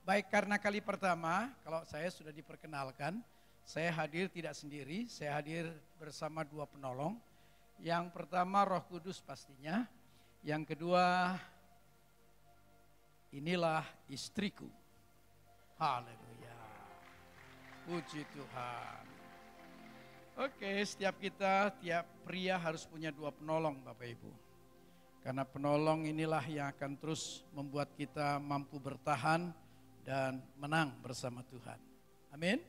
Baik, karena kali pertama, kalau saya sudah diperkenalkan, saya hadir tidak sendiri, saya hadir bersama dua penolong. Yang pertama Roh Kudus pastinya, yang kedua inilah istriku. Haleluya, puji Tuhan. Oke, setiap pria harus punya dua penolong Bapak Ibu. Karena penolong inilah yang akan terus membuat kita mampu bertahan dan menang bersama Tuhan. Amin.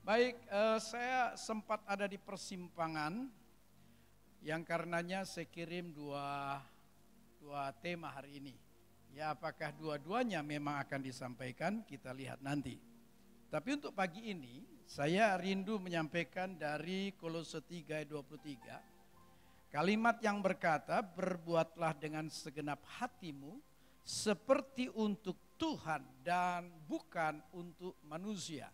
Baik, saya sempat ada di persimpangan yang karenanya saya kirim dua tema hari ini. Ya, apakah dua-duanya memang akan disampaikan, kita lihat nanti. Tapi untuk pagi ini, saya rindu menyampaikan dari Kolose 3 ayat 23. Kalimat yang berkata, berbuatlah dengan segenap hatimu seperti untuk Tuhan dan bukan untuk manusia.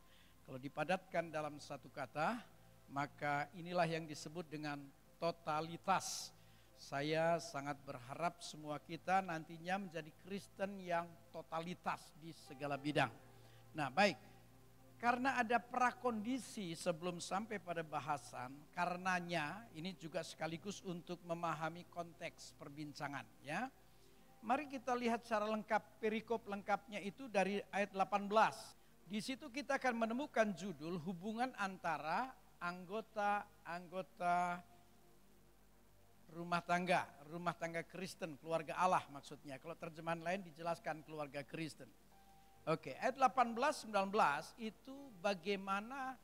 Kalau dipadatkan dalam satu kata, maka inilah yang disebut dengan totalitas. Saya sangat berharap semua kita nantinya menjadi Kristen yang totalitas di segala bidang. Nah, baik, karena ada prakondisi sebelum sampai pada bahasan, karenanya ini juga sekaligus untuk memahami konteks perbincangan, ya. Mari kita lihat secara lengkap, perikop lengkapnya itu dari ayat 18. Di situ kita akan menemukan judul hubungan antara anggota rumah tangga Kristen, keluarga Allah maksudnya. Kalau terjemahan lain dijelaskan keluarga Kristen. Oke, ayat 18-19 itu bagaimana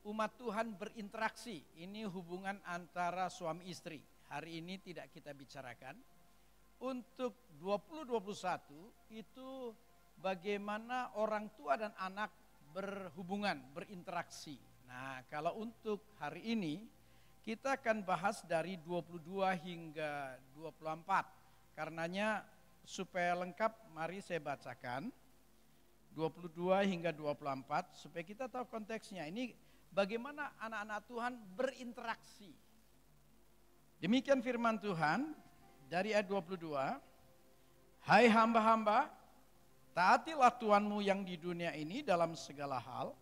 umat Tuhan berinteraksi. Ini hubungan antara suami istri. Hari ini tidak kita bicarakan. Untuk 2021 itu bagaimana orang tua dan anak berhubungan, berinteraksi. Nah, kalau untuk hari ini kita akan bahas dari 22 hingga 24. Karenanya supaya lengkap mari saya bacakan 22 hingga 24 supaya kita tahu konteksnya. Ini bagaimana anak-anak Tuhan berinteraksi. Demikian firman Tuhan. Dari ayat 22, hai hamba-hamba, taatilah Tuhanmu yang di dunia ini dalam segala hal.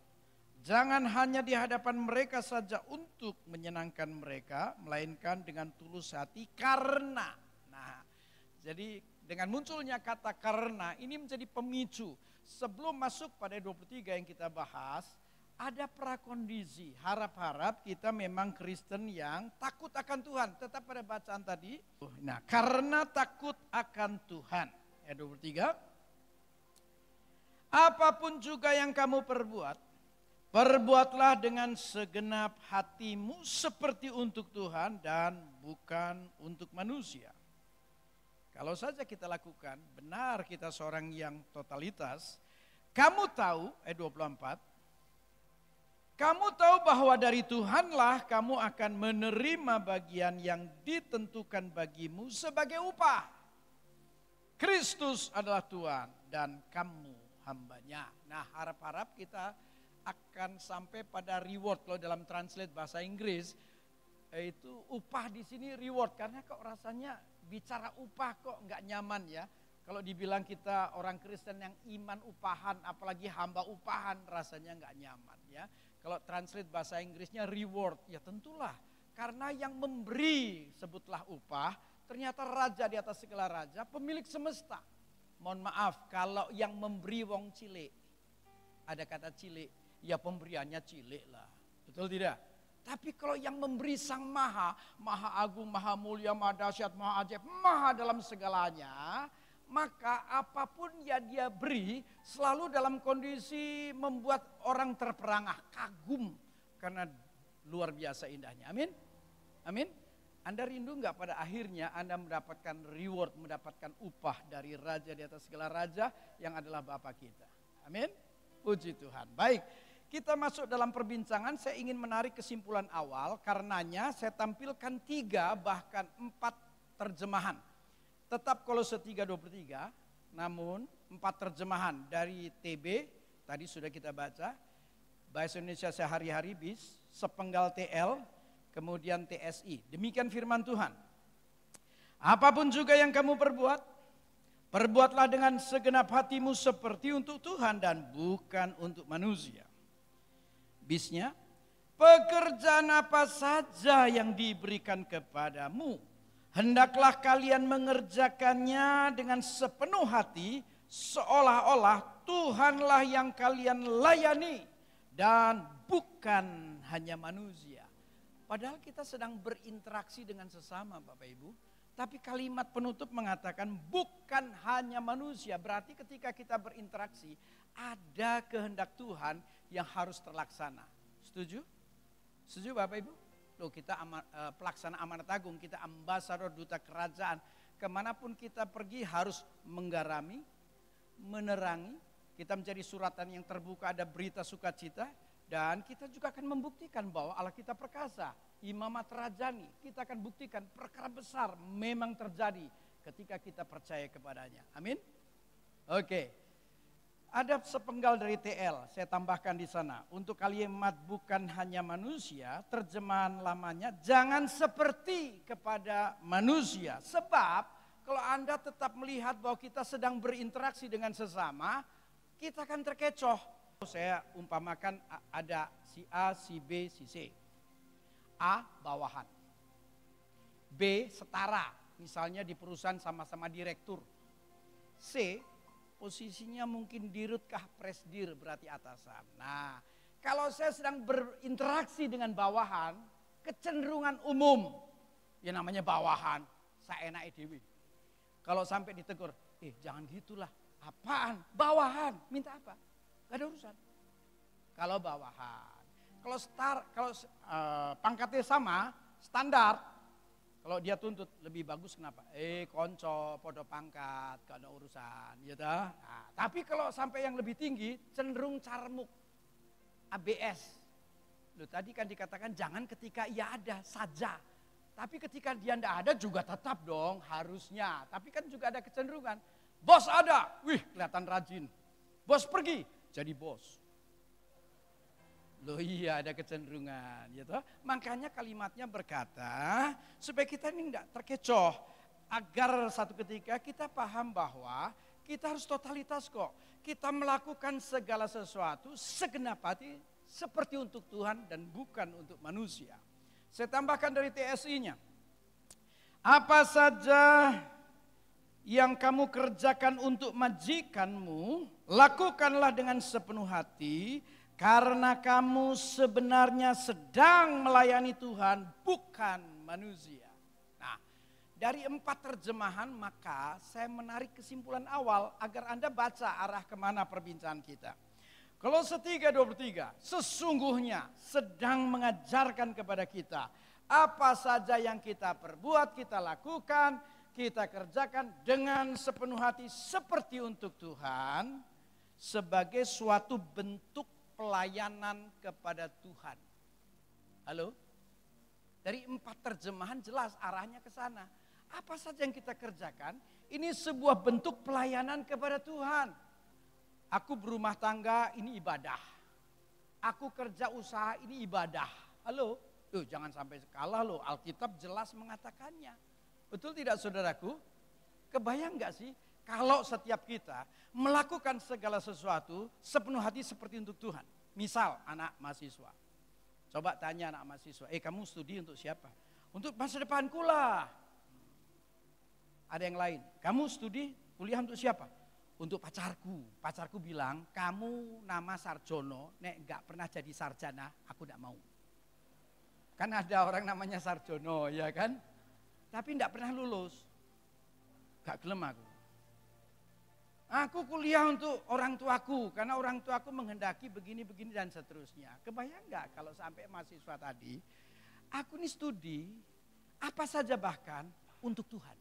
Jangan hanya di hadapan mereka saja untuk menyenangkan mereka, melainkan dengan tulus hati karena. Nah, jadi dengan munculnya kata karena ini menjadi pemicu. Sebelum masuk pada 23 yang kita bahas, ada prakondisi, harap-harap kita memang Kristen yang takut akan Tuhan. Tetap pada bacaan tadi. Nah, karena takut akan Tuhan. Ayat 23. Apapun juga yang kamu perbuat, perbuatlah dengan segenap hatimu seperti untuk Tuhan dan bukan untuk manusia. Kalau saja kita lakukan, benar kita seorang yang totalitas. Kamu tahu, ayat 24. Kamu tahu bahwa dari Tuhanlah kamu akan menerima bagian yang ditentukan bagimu sebagai upah. Kristus adalah Tuhan dan kamu hambanya. Nah, harap-harap kita akan sampai pada reward. Kalau dalam translate bahasa Inggris itu upah di sini reward. Karena kok rasanya bicara upah kok nggak nyaman ya. Kalau dibilang kita orang Kristen yang iman upahan, apalagi hamba upahan, rasanya nggak nyaman ya. Kalau translate bahasa Inggrisnya reward, ya tentulah. Karena yang memberi sebutlah upah, ternyata raja di atas segala raja, pemilik semesta. Mohon maaf, kalau yang memberi wong cilik, ada kata cilik, ya pemberiannya cilik lah. Betul tidak? Tapi kalau yang memberi sang maha, maha agung, maha mulia, maha dahsyat, maha ajaib, maha dalam segalanya, maka apapun yang dia beri selalu dalam kondisi membuat orang terperangah, kagum karena luar biasa indahnya. Amin. Amin. Anda rindu enggak pada akhirnya Anda mendapatkan reward, mendapatkan upah dari raja di atas segala raja yang adalah Bapa kita. Amin. Puji Tuhan. Baik, kita masuk dalam perbincangan. Saya ingin menarik kesimpulan awal, karenanya saya tampilkan 3 bahkan 4 terjemahan. Tetap Kolose 3:23, namun 4 terjemahan dari TB, tadi sudah kita baca, Bahasa Indonesia Sehari-hari BIS, sepenggal TL, kemudian TSI. Demikian firman Tuhan. Apapun juga yang kamu perbuat, Perbuatlah dengan segenap hatimu seperti untuk Tuhan dan bukan untuk manusia. Bisnya, pekerjaan apa saja yang diberikan kepadamu, hendaklah kalian mengerjakannya dengan sepenuh hati, seolah-olah Tuhanlah yang kalian layani dan bukan hanya manusia. Padahal kita sedang berinteraksi dengan sesama, Bapak Ibu. Tapi kalimat penutup mengatakan bukan hanya manusia. Berarti ketika kita berinteraksi ada kehendak Tuhan yang harus terlaksana. Setuju? Setuju Bapak Ibu? Loh, kita pelaksana amanat agung, kita ambasador duta kerajaan. Kemanapun kita pergi harus menggarami, menerangi. Kita mencari suratan yang terbuka, ada berita sukacita. Dan kita juga akan membuktikan bahwa Allah kita perkasa. Imamat rajani, kita akan buktikan perkara besar memang terjadi ketika kita percaya kepadanya. Amin. Oke. Ada sepenggal dari TL, saya tambahkan di sana. Untuk kalimat bukan hanya manusia, terjemahan lamanya jangan seperti kepada manusia. Sebab kalau Anda tetap melihat bahwa kita sedang berinteraksi dengan sesama, kita akan terkecoh. Saya umpamakan ada si A, si B, si C. A bawahan, B setara, misalnya di perusahaan sama-sama direktur. C posisinya mungkin dirut kah presdir, berarti atasan. Nah, kalau saya sedang berinteraksi dengan bawahan, kecenderungan umum, ya namanya bawahan, saya enak dewi. Kalau sampai ditegur, jangan gitulah, apaan? Bawahan, minta apa? Gak ada urusan. Kalau bawahan. Kalau pangkatnya sama, standar. Kalau dia tuntut lebih bagus kenapa? Konco, podo pangkat, gak ada urusan. Gitu. Nah, tapi kalau sampai yang lebih tinggi, cenderung carmuk. ABS. Loh, tadi kan dikatakan jangan ketika ia ada saja. Tapi ketika dia tidak ada juga tetap dong harusnya. Tapi kan juga ada kecenderungan. Bos ada, wih kelihatan rajin. Bos pergi, jadi bos. Loh iya ada kecenderungan gitu. Makanya kalimatnya berkata supaya kita ini tidak terkecoh. Agar satu ketika kita paham bahwa kita harus totalitas kok. Kita melakukan segala sesuatu segenap hati seperti untuk Tuhan dan bukan untuk manusia. Saya tambahkan dari TSI-nya. Apa saja yang kamu kerjakan untuk majikanmu, lakukanlah dengan sepenuh hati. Karena kamu sebenarnya sedang melayani Tuhan, bukan manusia. Nah, dari 4 terjemahan maka saya menarik kesimpulan awal agar Anda baca arah kemana perbincangan kita. Kolose 3:23, sesungguhnya sedang mengajarkan kepada kita apa saja yang kita perbuat, kita lakukan, kita kerjakan dengan sepenuh hati seperti untuk Tuhan sebagai suatu bentuk pelayanan kepada Tuhan. Halo? Dari 4 terjemahan jelas arahnya ke sana. Apa saja yang kita kerjakan, ini sebuah bentuk pelayanan kepada Tuhan. Aku berumah tangga, ini ibadah. Aku kerja usaha, ini ibadah. Halo? Loh, jangan sampai kalah loh, Alkitab jelas mengatakannya. Betul tidak saudaraku? Kebayang gak sih? Kalau setiap kita melakukan segala sesuatu sepenuh hati seperti untuk Tuhan. Misal anak mahasiswa. Coba tanya anak mahasiswa, kamu studi untuk siapa? Untuk masa depanku lah. Ada yang lain, kamu studi kuliah untuk siapa? Untuk pacarku. Pacarku bilang, kamu nama Sarjono, nek gak pernah jadi sarjana, aku gak mau. Kan ada orang namanya Sarjono, ya kan? Tapi gak pernah lulus. Gak gelem aku. Aku kuliah untuk orang tuaku, karena orang tuaku menghendaki begini-begini dan seterusnya. Kebayang gak kalau sampai mahasiswa tadi, aku ini studi, apa saja bahkan untuk Tuhan.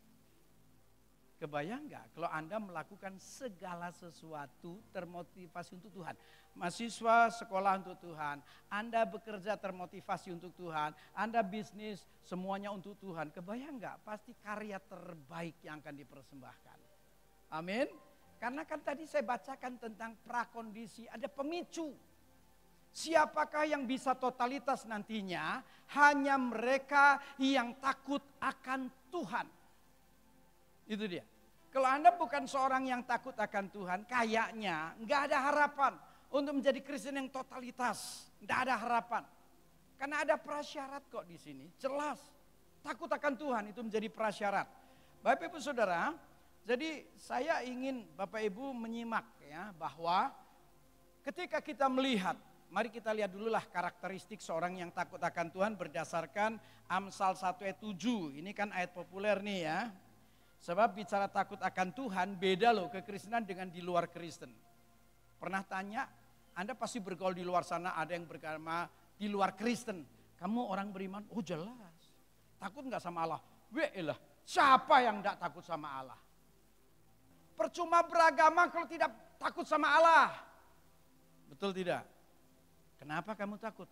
Kebayang gak kalau Anda melakukan segala sesuatu termotivasi untuk Tuhan. Mahasiswa sekolah untuk Tuhan, Anda bekerja termotivasi untuk Tuhan, Anda bisnis semuanya untuk Tuhan. Kebayang gak pasti karya terbaik yang akan dipersembahkan. Amin. Karena kan tadi saya bacakan tentang prakondisi, ada pemicu. Siapakah yang bisa totalitas nantinya? Hanya mereka yang takut akan Tuhan. Itu dia. Kalau Anda bukan seorang yang takut akan Tuhan, kayaknya nggak ada harapan untuk menjadi Kristen yang totalitas. Nggak ada harapan. Karena ada prasyarat kok di sini, jelas. Takut akan Tuhan itu menjadi prasyarat. Bapak Ibu Saudara, jadi saya ingin Bapak Ibu menyimak ya bahwa ketika kita melihat, mari kita lihat dululah karakteristik seorang yang takut akan Tuhan berdasarkan Amsal 1 ayat 7. Ini kan ayat populer nih ya. Sebab bicara takut akan Tuhan beda loh kekristenan dengan di luar Kristen. Pernah tanya, Anda pasti bergaul di luar sana, ada yang beragama di luar Kristen. Kamu orang beriman? Oh jelas. Takut nggak sama Allah? Welah, siapa yang nggak takut sama Allah? Percuma beragama kalau tidak takut sama Allah. Betul tidak? Kenapa kamu takut?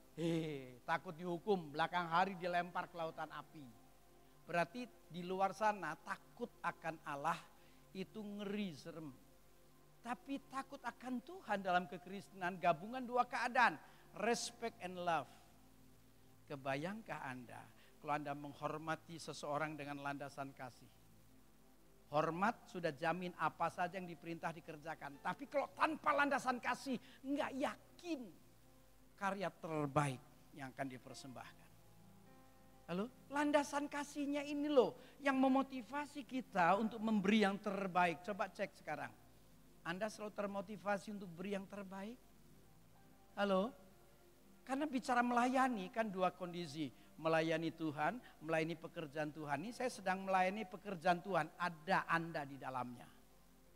Takut dihukum, belakang hari dilempar ke lautan api. Berarti di luar sana takut akan Allah itu ngeri, serem. Tapi takut akan Tuhan dalam kekristenan gabungan dua keadaan. Respect and love. Kebayangkah Anda kalau Anda menghormati seseorang dengan landasan kasih? Hormat sudah jamin apa saja yang diperintah dikerjakan. Tapi kalau tanpa landasan kasih, enggak yakin karya terbaik yang akan dipersembahkan. Lalu landasan kasihnya ini loh yang memotivasi kita untuk memberi yang terbaik. Coba cek sekarang. Anda selalu termotivasi untuk beri yang terbaik? Halo? Karena bicara melayani kan dua kondisi. Melayani Tuhan, melayani pekerjaan Tuhan. Ini saya sedang melayani pekerjaan Tuhan. Ada Anda di dalamnya.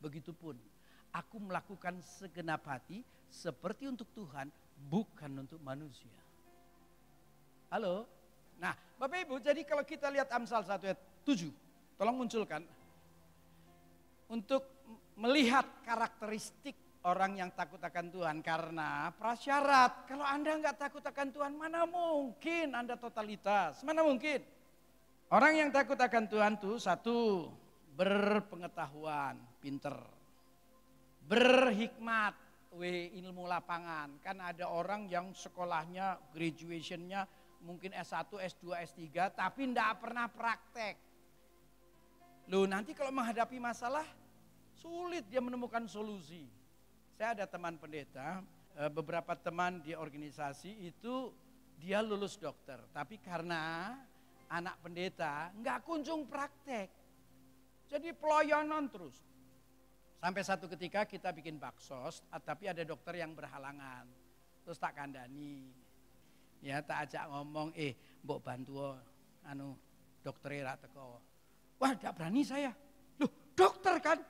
Begitupun. Aku melakukan segenap hati seperti untuk Tuhan, bukan untuk manusia. Halo? Nah, Bapak Ibu, jadi kalau kita lihat Amsal 1 ayat 7, tolong munculkan. Untuk melihat karakteristik orang yang takut akan Tuhan, karena prasyarat. Kalau Anda nggak takut akan Tuhan, mana mungkin Anda totalitas? Mana mungkin? Orang yang takut akan Tuhan tuh satu, berpengetahuan, pinter. Berhikmat, ilmu lapangan. Kan ada orang yang sekolahnya, graduationnya mungkin S1, S2, S3, tapi enggak pernah praktek. Loh nanti kalau menghadapi masalah, sulit dia menemukan solusi. Saya ada teman pendeta, beberapa teman di organisasi itu dia lulus dokter. Tapi karena anak pendeta enggak kunjung praktek. Jadi pelayanan terus. Sampai satu ketika kita bikin baksos, tapi ada dokter yang berhalangan. Terus tak kandani. Ya tak ajak ngomong, mbok bantu dokter ra teko. Wah, enggak berani saya. Loh, dokter kan?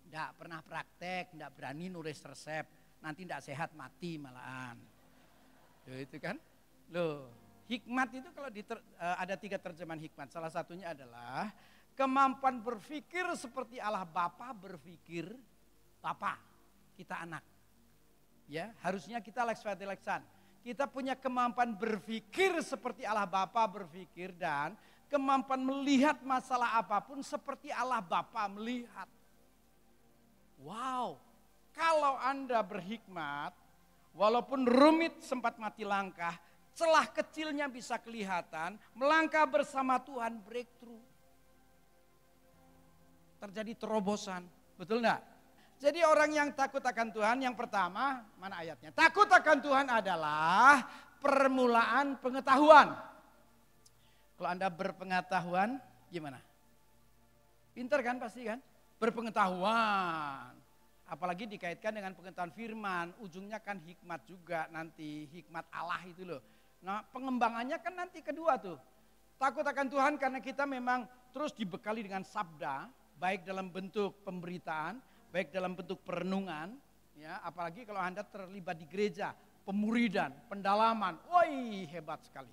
Enggak pernah praktek, enggak berani nulis resep. Nanti enggak sehat, mati malahan. Loh, itu kan? Loh, hikmat itu kalau ada 3 terjemahan hikmat. Salah satunya adalah kemampuan berpikir seperti Allah Bapa berpikir Bapa, kita anak. Ya, harusnya kita leksan. Kita punya kemampuan berpikir seperti Allah Bapa berpikir dan kemampuan melihat masalah apapun seperti Allah Bapa melihat. Wow, kalau Anda berhikmat, walaupun rumit sempat mati langkah, celah kecilnya bisa kelihatan, melangkah bersama Tuhan breakthrough. Terjadi terobosan, betul enggak? Jadi orang yang takut akan Tuhan yang pertama, mana ayatnya? Takut akan Tuhan adalah permulaan pengetahuan. Kalau Anda berpengetahuan gimana? Pintar kan pasti kan? Berpengetahuan. Apalagi dikaitkan dengan pengetahuan firman, ujungnya kan hikmat juga nanti, hikmat Allah itu loh. Nah pengembangannya kan nanti kedua tuh. Takut akan Tuhan karena kita memang terus dibekali dengan sabda, baik dalam bentuk pemberitaan, baik dalam bentuk perenungan, ya, apalagi kalau Anda terlibat di gereja, pemuridan, pendalaman, woi hebat sekali.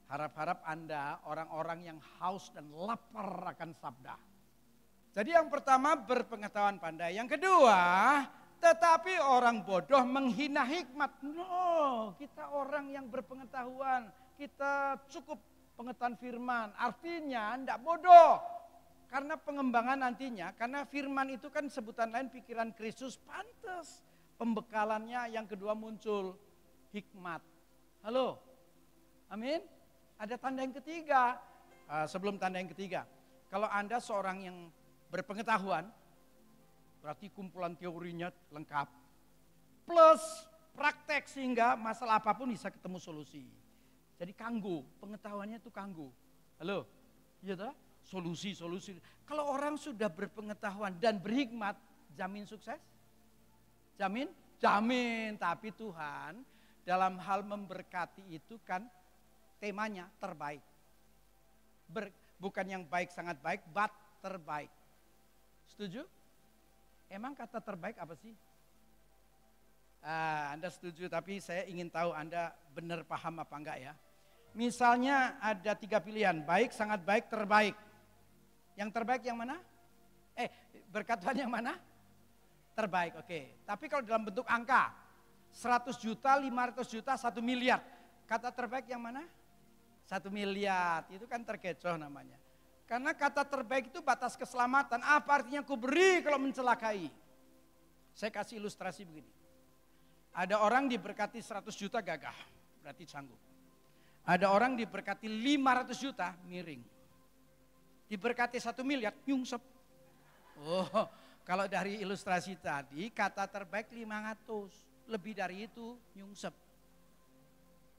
Harap-harap Anda orang-orang yang haus dan lapar akan sabda. Jadi yang pertama berpengetahuan pandai, yang kedua tetapi orang bodoh menghina hikmat. No, kita orang yang berpengetahuan, kita cukup pengetahuan firman, artinya enggak bodoh. Karena pengembangan nantinya, karena firman itu kan sebutan lain pikiran Kristus, pantas pembekalannya yang kedua muncul hikmat. Halo, amin. Ada tanda yang ketiga, sebelum tanda yang ketiga. Kalau Anda seorang yang berpengetahuan, berarti kumpulan teorinya lengkap, plus praktek sehingga masalah apapun bisa ketemu solusi. Jadi kanggo, pengetahuannya itu kanggo. Halo, iya toh? Solusi. Kalau orang sudah berpengetahuan dan berhikmat, jamin sukses? Jamin? Jamin, tapi Tuhan dalam hal memberkati itu kan temanya terbaik. Bukan yang baik sangat baik, but terbaik. Setuju? Emang kata terbaik apa sih? Anda setuju, tapi saya ingin tahu Anda benar paham apa enggak ya. Misalnya ada 3 pilihan, baik, sangat baik, terbaik. Yang terbaik yang mana? Berkat Tuhan yang mana? Terbaik, oke. Tapi kalau dalam bentuk angka, 100 juta, 500 juta, 1 miliar. Kata terbaik yang mana? 1 miliar, itu kan terkecoh namanya. Karena kata terbaik itu batas keselamatan. Apa artinya ku beri kalau mencelakai? Saya kasih ilustrasi begini. Ada orang diberkati 100 juta gagah, berarti sanggup. Ada orang diberkati 500 juta miring. Diberkati 1 miliar nyungsep. Oh, kalau dari ilustrasi tadi kata terbaik 500, lebih dari itu nyungsep.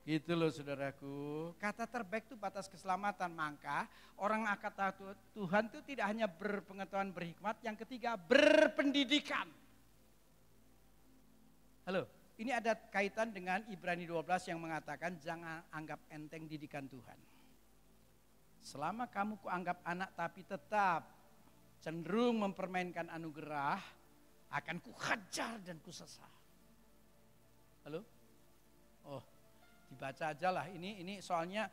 Gitu loh saudaraku, kata terbaik itu batas keselamatan. Maka orang kata Tuhan itu tidak hanya berpengetahuan berhikmat, yang ketiga berpendidikan. Halo, ini ada kaitan dengan Ibrani 12 yang mengatakan jangan anggap enteng didikan Tuhan. Selama kamu kuanggap anak tapi tetap cenderung mempermainkan anugerah, akan kuhajar dan kusesah. Halo? Oh, dibaca aja lah, ini soalnya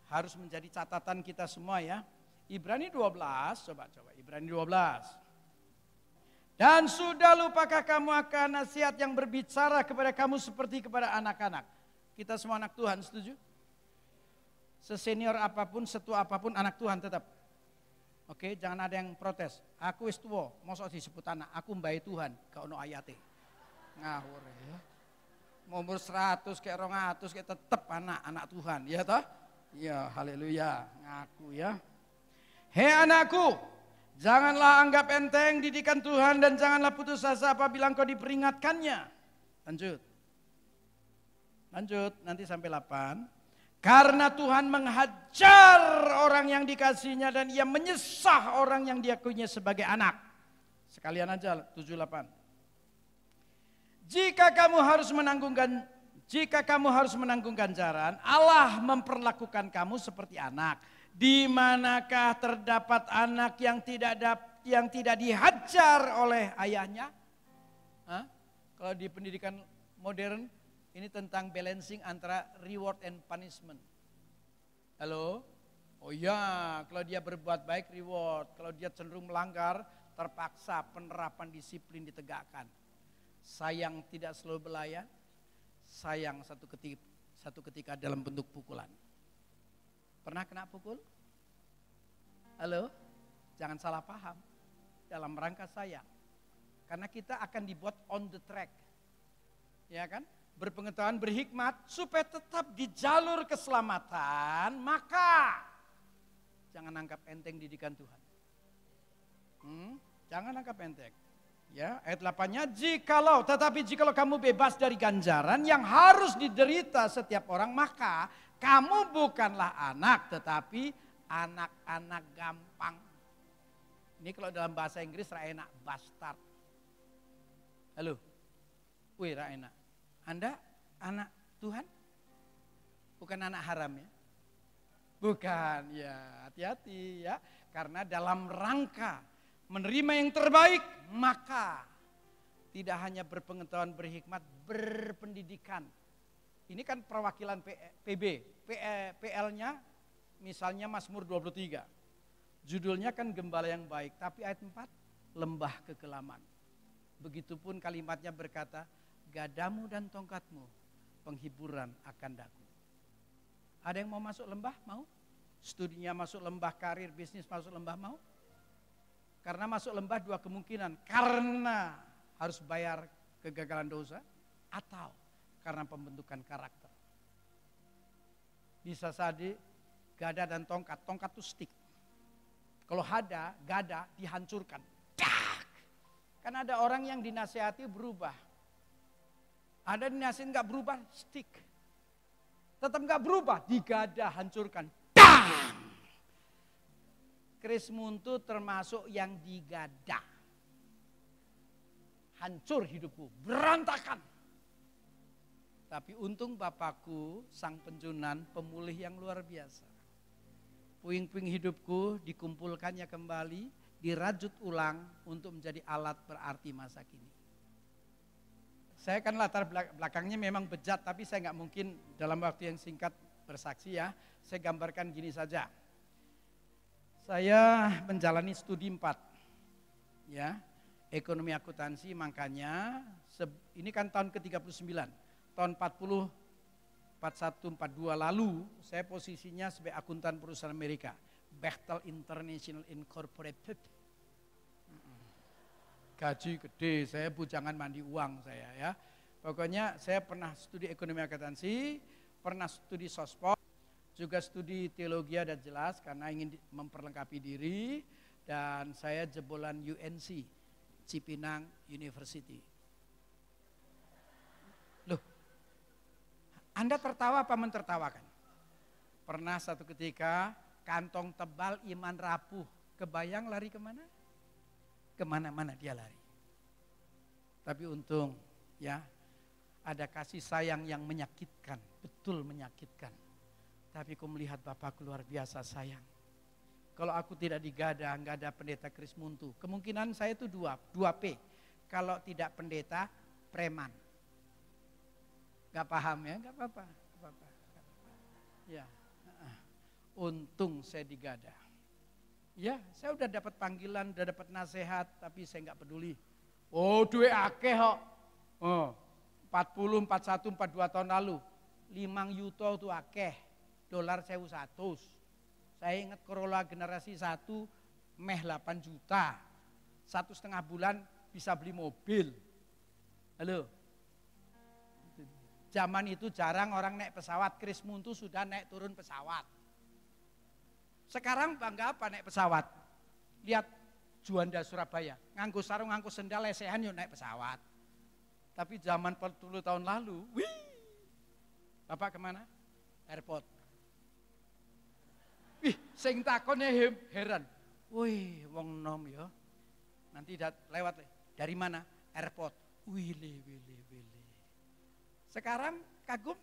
harus menjadi catatan kita semua ya. Ibrani 12, coba Ibrani 12. Dan sudah lupakah kamu akan nasihat yang berbicara kepada kamu seperti kepada anak-anak. Kita semua anak Tuhan, setuju? Sesenior apapun, setua apapun anak Tuhan tetap. Oke, jangan ada yang protes. Aku wis tuwa, mosok disebut anak, aku mbae Tuhan, gak ono ayate. Ngawur ya. Mau umur 100 kayak 200 kayak tetap anak Tuhan, ya toh? Ya, haleluya, ngaku ya. Hei anakku, janganlah anggap enteng didikan Tuhan dan janganlah putus asa apabila engkau diperingatkannya. Lanjut, nanti sampai 8. Karena Tuhan menghajar orang yang dikasihnya dan ia menyesah orang yang diakuinya sebagai anak. Sekalian aja 7-8. Jika kamu harus menanggung ganjaran, Allah memperlakukan kamu seperti anak. Di manakah terdapat anak yang tidak dihajar oleh ayahnya? Kalau di pendidikan modern ini tentang balancing antara reward and punishment. Halo? Oh iya, kalau dia berbuat baik reward, kalau dia cenderung melanggar terpaksa penerapan disiplin ditegakkan. Sayang tidak selalu belayan, sayang satu ketika dalam bentuk pukulan. Pernah kena pukul? Halo? Jangan salah paham, dalam rangka sayang. Karena kita akan dibuat on the track, ya kan? Berpengetahuan berhikmat supaya tetap di jalur keselamatan, maka jangan anggap enteng didikan Tuhan. Jangan anggap enteng. Ya, ayat 8-nya, jikalau kamu bebas dari ganjaran yang harus diderita setiap orang, maka kamu bukanlah anak tetapi anak-anak gampang. Ini kalau dalam bahasa Inggris enak, bastard. Halo, wih enak. Anda anak Tuhan? Bukan anak haram ya? Bukan, ya hati-hati ya. Karena dalam rangka menerima yang terbaik, maka tidak hanya berpengetahuan berhikmat, berpendidikan. Ini kan perwakilan PL-nya misalnya Mazmur 23. Judulnya kan gembala yang baik, tapi ayat 4 lembah kekelaman. Begitupun kalimatnya berkata, gadamu dan tongkatmu penghiburan akan daku. Ada yang mau masuk lembah? Mau? Studinya masuk lembah, karir, bisnis masuk lembah, mau? Karena masuk lembah 2 kemungkinan. Karena harus bayar kegagalan dosa atau karena pembentukan karakter. Bisa saja gada dan tongkat. Tongkat itu stick. Kalau gada dihancurkan. Dak! Kan ada orang yang dinasihati berubah. Ada dinasihati nggak berubah, stick. Tetap nggak berubah, digada, hancurkan. Dak! Keris Muntu termasuk yang digada. Hancur hidupku, berantakan. Tapi untung Bapakku, sang penjunan, pemulih yang luar biasa. Puing-puing hidupku dikumpulkannya kembali, dirajut ulang untuk menjadi alat berarti masa kini. Saya kan latar belakangnya memang bejat, tapi saya nggak mungkin dalam waktu yang singkat bersaksi ya. Saya gambarkan gini saja. Saya menjalani studi 4, ya. Ekonomi akuntansi, makanya ini kan tahun ke-39, tahun 40, 41, 42 lalu saya posisinya sebagai akuntan perusahaan Amerika, Bechtel International Incorporated. Gaji gede, saya bujangan mandi uang saya ya. Pokoknya saya pernah studi ekonomi akuntansi, pernah studi sospol, juga studi teologi dan jelas karena ingin memperlengkapi diri, dan saya jebolan UNC. Cipinang University. Loh, Anda tertawa apa mentertawakan? Pernah satu ketika kantong tebal, iman rapuh, kebayang lari kemana? Kemana-mana dia lari. Tapi untung ya, ada kasih sayang yang menyakitkan, betul menyakitkan. Tapi aku melihat Bapakku luar biasa sayang. Kalau aku tidak digada, nggak ada pendeta Keris Muntu. Kemungkinan saya itu 2P. Kalau tidak pendeta, preman. Gak paham ya, gak apa-apa. Ya, untung saya digada. Ya, saya udah dapat panggilan, udah dapat nasihat, tapi saya nggak peduli. Oh, duit akeh kok. Oh, 40, 41, 42 tahun lalu. 5 yuto itu akeh. Dolar 1.100. Saya ingat Corolla generasi 1 meh 8 juta. 1,5 bulan bisa beli mobil. Halo. Zaman itu jarang orang naik pesawat. Keris Muntu sudah naik turun pesawat. Sekarang bangga apa naik pesawat? Lihat Juanda Surabaya. Nganggo sarung, nganggo sendal, lesehan yuk naik pesawat. Tapi zaman 40 tahun lalu, wih. Bapak kemana? Airport. Wih, sing takonnya heran. Wih, wong nom ya. Nanti lewat dari mana? Airport. Wili. Sekarang kagum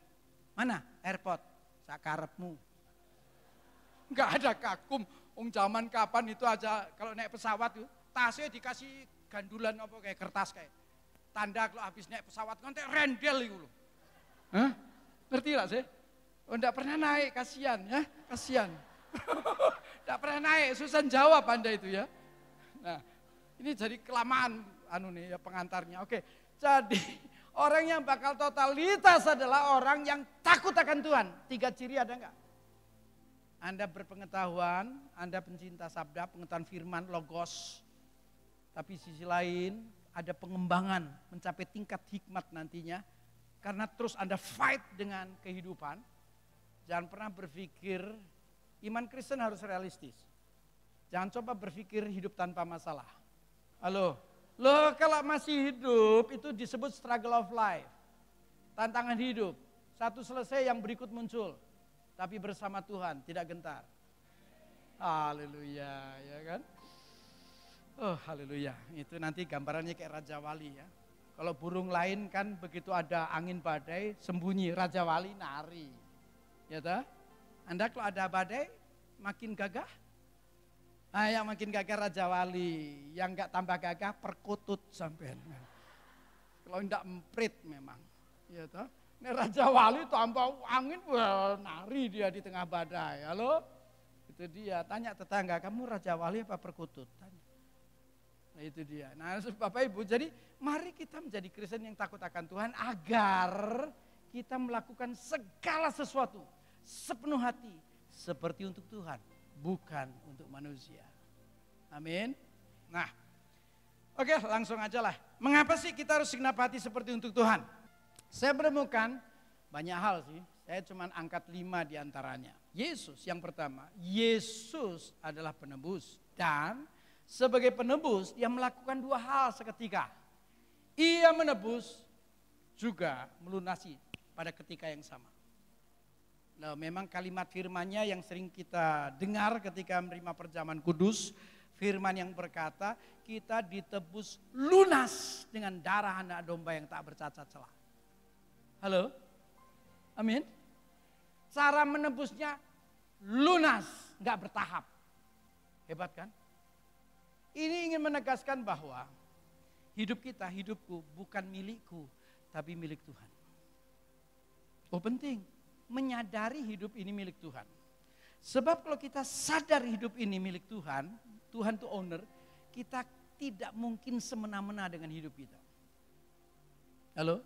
mana? Airport. Sakarepmu. Enggak ada kagum. Zaman kapan itu aja kalau naik pesawat tuh tasnya dikasih gandulan apa kayak kertas kayak. Tanda kalau habis naik pesawat kan rendel itu loh. Hah? Ngerti gak sih? Oh, enggak pernah naik, kasihan ya, kasihan. Tidak pernah naik, susah jawab Anda itu ya. Nah, ini jadi kelamaan ya pengantarnya. Oke, jadi orang yang bakal totalitas adalah orang yang takut akan Tuhan. 3 ciri ada enggak? Anda berpengetahuan, Anda pencinta sabda, pengetahuan firman, logos. Tapi sisi lain ada pengembangan, mencapai tingkat hikmat nantinya. Karena terus Anda fight dengan kehidupan. Jangan pernah berpikir iman Kristen harus realistis. Jangan coba berpikir hidup tanpa masalah. Halo, loh kalau masih hidup itu disebut struggle of life. Tantangan hidup. Satu selesai yang berikut muncul. Tapi bersama Tuhan, tidak gentar. Haleluya, ya kan? Oh haleluya, itu nanti gambarannya kayak Raja Wali ya. Kalau burung lain kan begitu ada angin badai, sembunyi. Raja Wali nari. Ya toh? Anda kalau ada badai, makin gagah. Nah, yang makin gagah Raja Wali, yang enggak tambah gagah perkutut sampean. Kalau enggak emprit memang. Ya toh? Ini Raja Wali tambah angin, wah, nari dia di tengah badai. Halo? Itu dia, tanya tetangga, kamu Raja Wali apa perkutut? Tanya. Nah itu dia. Nah Bapak Ibu, jadi mari kita menjadi Kristen yang takut akan Tuhan agar kita melakukan segala sesuatu sepenuh hati seperti untuk Tuhan, bukan untuk manusia. Amin. Nah, oke langsung aja lah. Mengapa sih kita harus segenap hati seperti untuk Tuhan? Saya menemukan banyak hal sih. Saya cuma angkat 5 diantaranya. Yesus yang pertama, Yesus adalah penebus. Dan sebagai penebus dia melakukan dua hal seketika. Ia menebus juga melunasi pada ketika yang sama. Nah, memang kalimat firman-Nya yang sering kita dengar ketika menerima perjamuan kudus, firman yang berkata, kita ditebus lunas dengan darah anak domba yang tak bercacat celah. Halo? Amin? Cara menebusnya lunas, enggak bertahap. Hebat kan? Ini ingin menegaskan bahwa hidup kita, hidupku bukan milikku, tapi milik Tuhan. Oh penting, menyadari hidup ini milik Tuhan. Sebab kalau kita sadar hidup ini milik Tuhan, Tuhan itu owner, kita tidak mungkin semena-mena dengan hidup kita. Halo?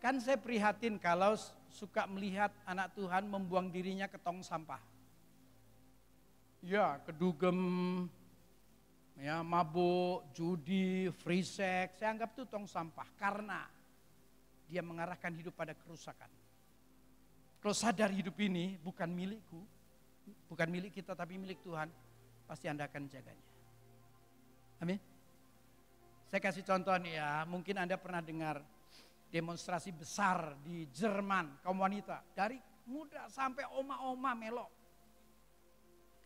Kan saya prihatin kalau suka melihat anak Tuhan membuang dirinya ke tong sampah. Ya, kedugem, ya, mabuk, judi, free sex, saya anggap itu tong sampah karena dia mengarahkan hidup pada kerusakan. Kalau sadar hidup ini bukan milikku, bukan milik kita tapi milik Tuhan, pasti Anda akan jaganya. Amin. Saya kasih contoh nih ya, mungkin Anda pernah dengar demonstrasi besar di Jerman, kaum wanita. Dari muda sampai oma-oma melok.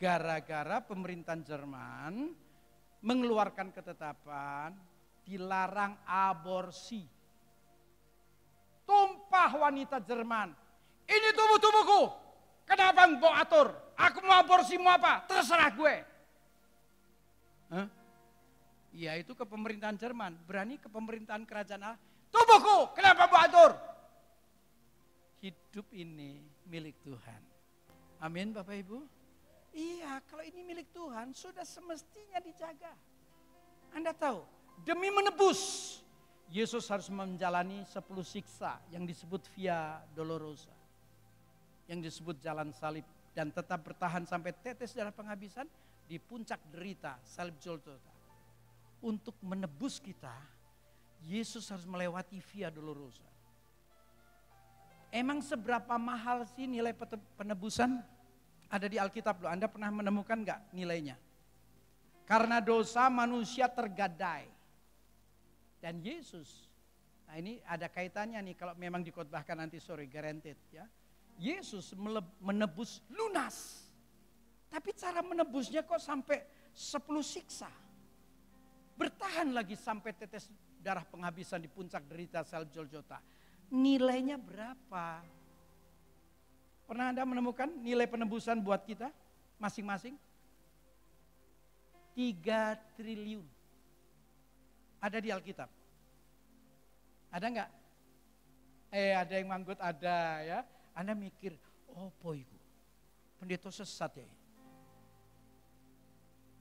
Gara-gara pemerintahan Jerman mengeluarkan ketetapan dilarang aborsi. Tumpah wanita Jerman. Ini tubuh-tubuhku. Kenapa mau atur? Aku mau aborsi mau apa? Terserah gue. Hah? Ya itu ke pemerintahan Jerman. Berani ke pemerintahan kerajaan Allah. Tubuhku, kenapa mau atur? Hidup ini milik Tuhan. Amin Bapak Ibu. Iya, kalau ini milik Tuhan sudah semestinya dijaga. Anda tahu, demi menebus, Yesus harus menjalani 10 siksa yang disebut Via Dolorosa. Yang disebut jalan salib. Dan tetap bertahan sampai tetes darah penghabisan di puncak derita salib Golgota. Untuk menebus kita, Yesus harus melewati Via Dolorosa. Emang seberapa mahal sih nilai penebusan? Ada di Alkitab loh, Anda pernah menemukan enggak nilainya? Karena dosa manusia tergadai. Dan Yesus, nah ini ada kaitannya nih kalau memang dikhotbahkan nanti sore, guaranteed ya. Yesus menebus lunas. Tapi cara menebusnya kok sampai 10 siksa. Bertahan lagi sampai tetes darah penghabisan di puncak derita salib Golgota. Nilainya berapa? Pernah Anda menemukan nilai penebusan buat kita masing-masing? 3 triliun. Ada di Alkitab. Ada enggak? Ada yang manggut ada ya. Anda mikir, oh boyku, pendeta sesat ya.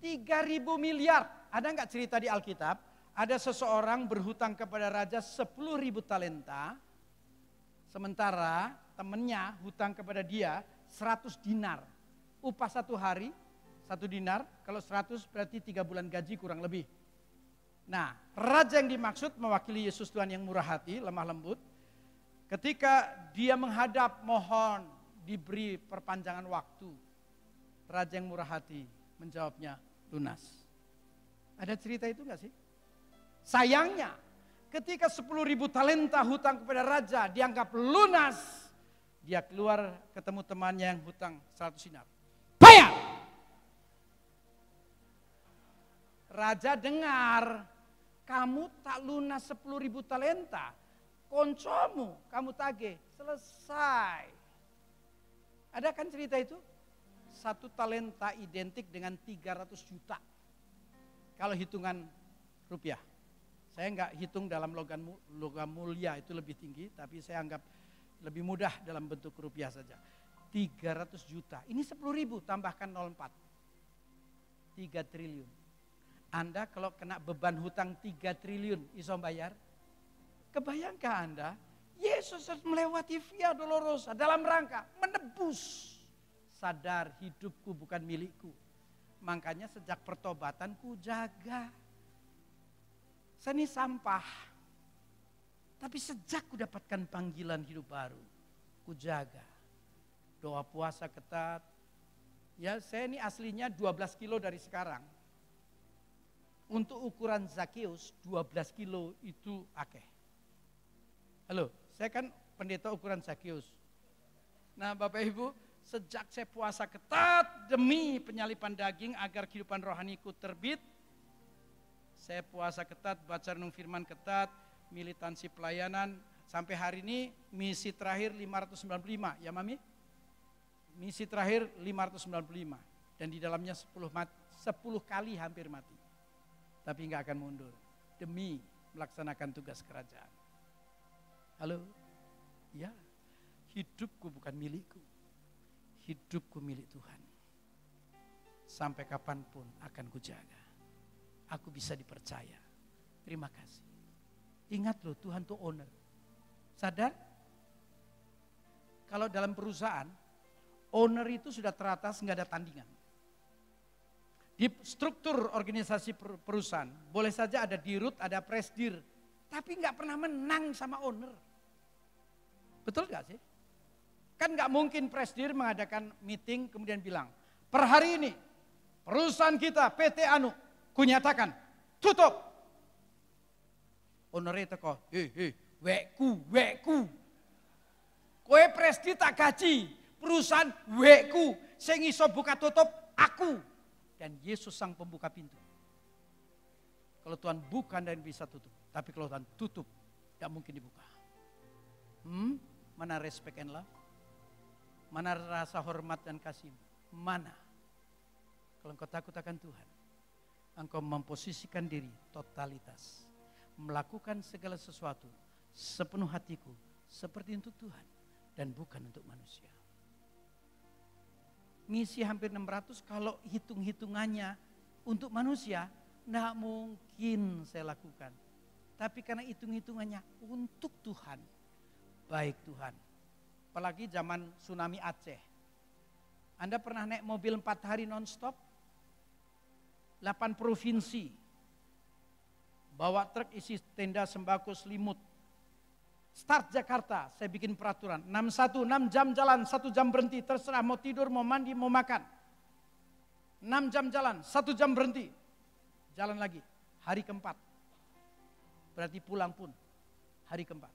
3.000 miliar. Ada enggak cerita di Alkitab? Ada seseorang berhutang kepada raja 10.000 talenta. Sementara temannya hutang kepada dia 100 dinar. Upah 1 hari, 1 dinar. Kalau 100 berarti 3 bulan gaji kurang lebih. Nah, raja yang dimaksud mewakili Yesus Tuhan yang murah hati, lemah lembut. Ketika dia menghadap mohon diberi perpanjangan waktu. Raja yang murah hati menjawabnya lunas. Ada cerita itu enggak sih? Sayangnya ketika 10.000 talenta hutang kepada raja dianggap lunas. Dia keluar ketemu temannya yang hutang 100 dinar. Bayar! Raja dengar, kamu tak lunas 10.000 talenta. Koncomu kamu tagih, selesai. Ada kan cerita itu? 1 talenta identik dengan 300 juta. Kalau hitungan rupiah. Saya enggak hitung dalam logam mulia itu lebih tinggi, tapi saya anggap lebih mudah dalam bentuk rupiah saja. 300 juta, ini 10.000 tambahkan 04. 3 triliun. Anda kalau kena beban hutang 3 triliun, iso bayar? Kebayangkah Anda, Yesus harus melewati Via Dolorosa dalam rangka menebus. Sadar hidupku bukan milikku. Makanya sejak pertobatan ku jaga. Saya ini sampah. Tapi sejak ku dapatkan panggilan hidup baru, ku jaga. Doa puasa ketat. Ya saya ini aslinya 12 kilo dari sekarang. untuk ukuran Zakeus 12 kilo itu akeh. Halo, saya kan pendeta ukuran Zakeus. Nah Bapak Ibu, sejak saya puasa ketat demi penyalipan daging agar kehidupan rohaniku terbit, saya puasa ketat, baca renung firman ketat, militansi pelayanan, sampai hari ini misi terakhir 595, ya Mami? Misi terakhir 595, dan di dalamnya 10 kali hampir mati. Tapi enggak akan mundur, demi melaksanakan tugas kerajaan. Halo? Ya, hidupku bukan milikku, hidupku milik Tuhan. Sampai kapanpun akan kujaga. Aku bisa dipercaya. Terima kasih. Ingat loh, Tuhan tuh owner. Sadar? Kalau dalam perusahaan, owner itu sudah teratas, nggak ada tandingan. Di struktur organisasi perusahaan, boleh saja ada dirut, ada presdir, tapi nggak pernah menang sama owner. Betul nggak sih? Kan nggak mungkin presdir mengadakan meeting kemudian bilang, per hari ini perusahaan kita PT Anu, kunyatakan tutup. Ownernya teko, weku. Kowe presdir tak gaji, perusahaan weku, sing iso buka tutup aku. Dan Yesus sang pembuka pintu. Kalau Tuhan buka dan bisa tutup. Tapi kalau Tuhan tutup, tidak mungkin dibuka. Mana respect and love? Mana rasa hormat dan kasih? Mana? Kalau engkau takut akan Tuhan, engkau memposisikan diri totalitas. Melakukan segala sesuatu sepenuh hatiku seperti untuk Tuhan dan bukan untuk manusia. Misi hampir 600 kalau hitung-hitungannya untuk manusia, tidak mungkin saya lakukan. Tapi karena hitung-hitungannya untuk Tuhan, baik Tuhan. Apalagi zaman tsunami Aceh. Anda pernah naik mobil 4 hari non-stop? 8 provinsi. Bawa truk isi tenda sembako selimut. Start Jakarta, saya bikin peraturan. 6 jam jalan, 1 jam berhenti. Terserah mau tidur, mau mandi, mau makan. 6 jam jalan, 1 jam berhenti. Jalan lagi, hari keempat. Berarti pulang pun hari keempat.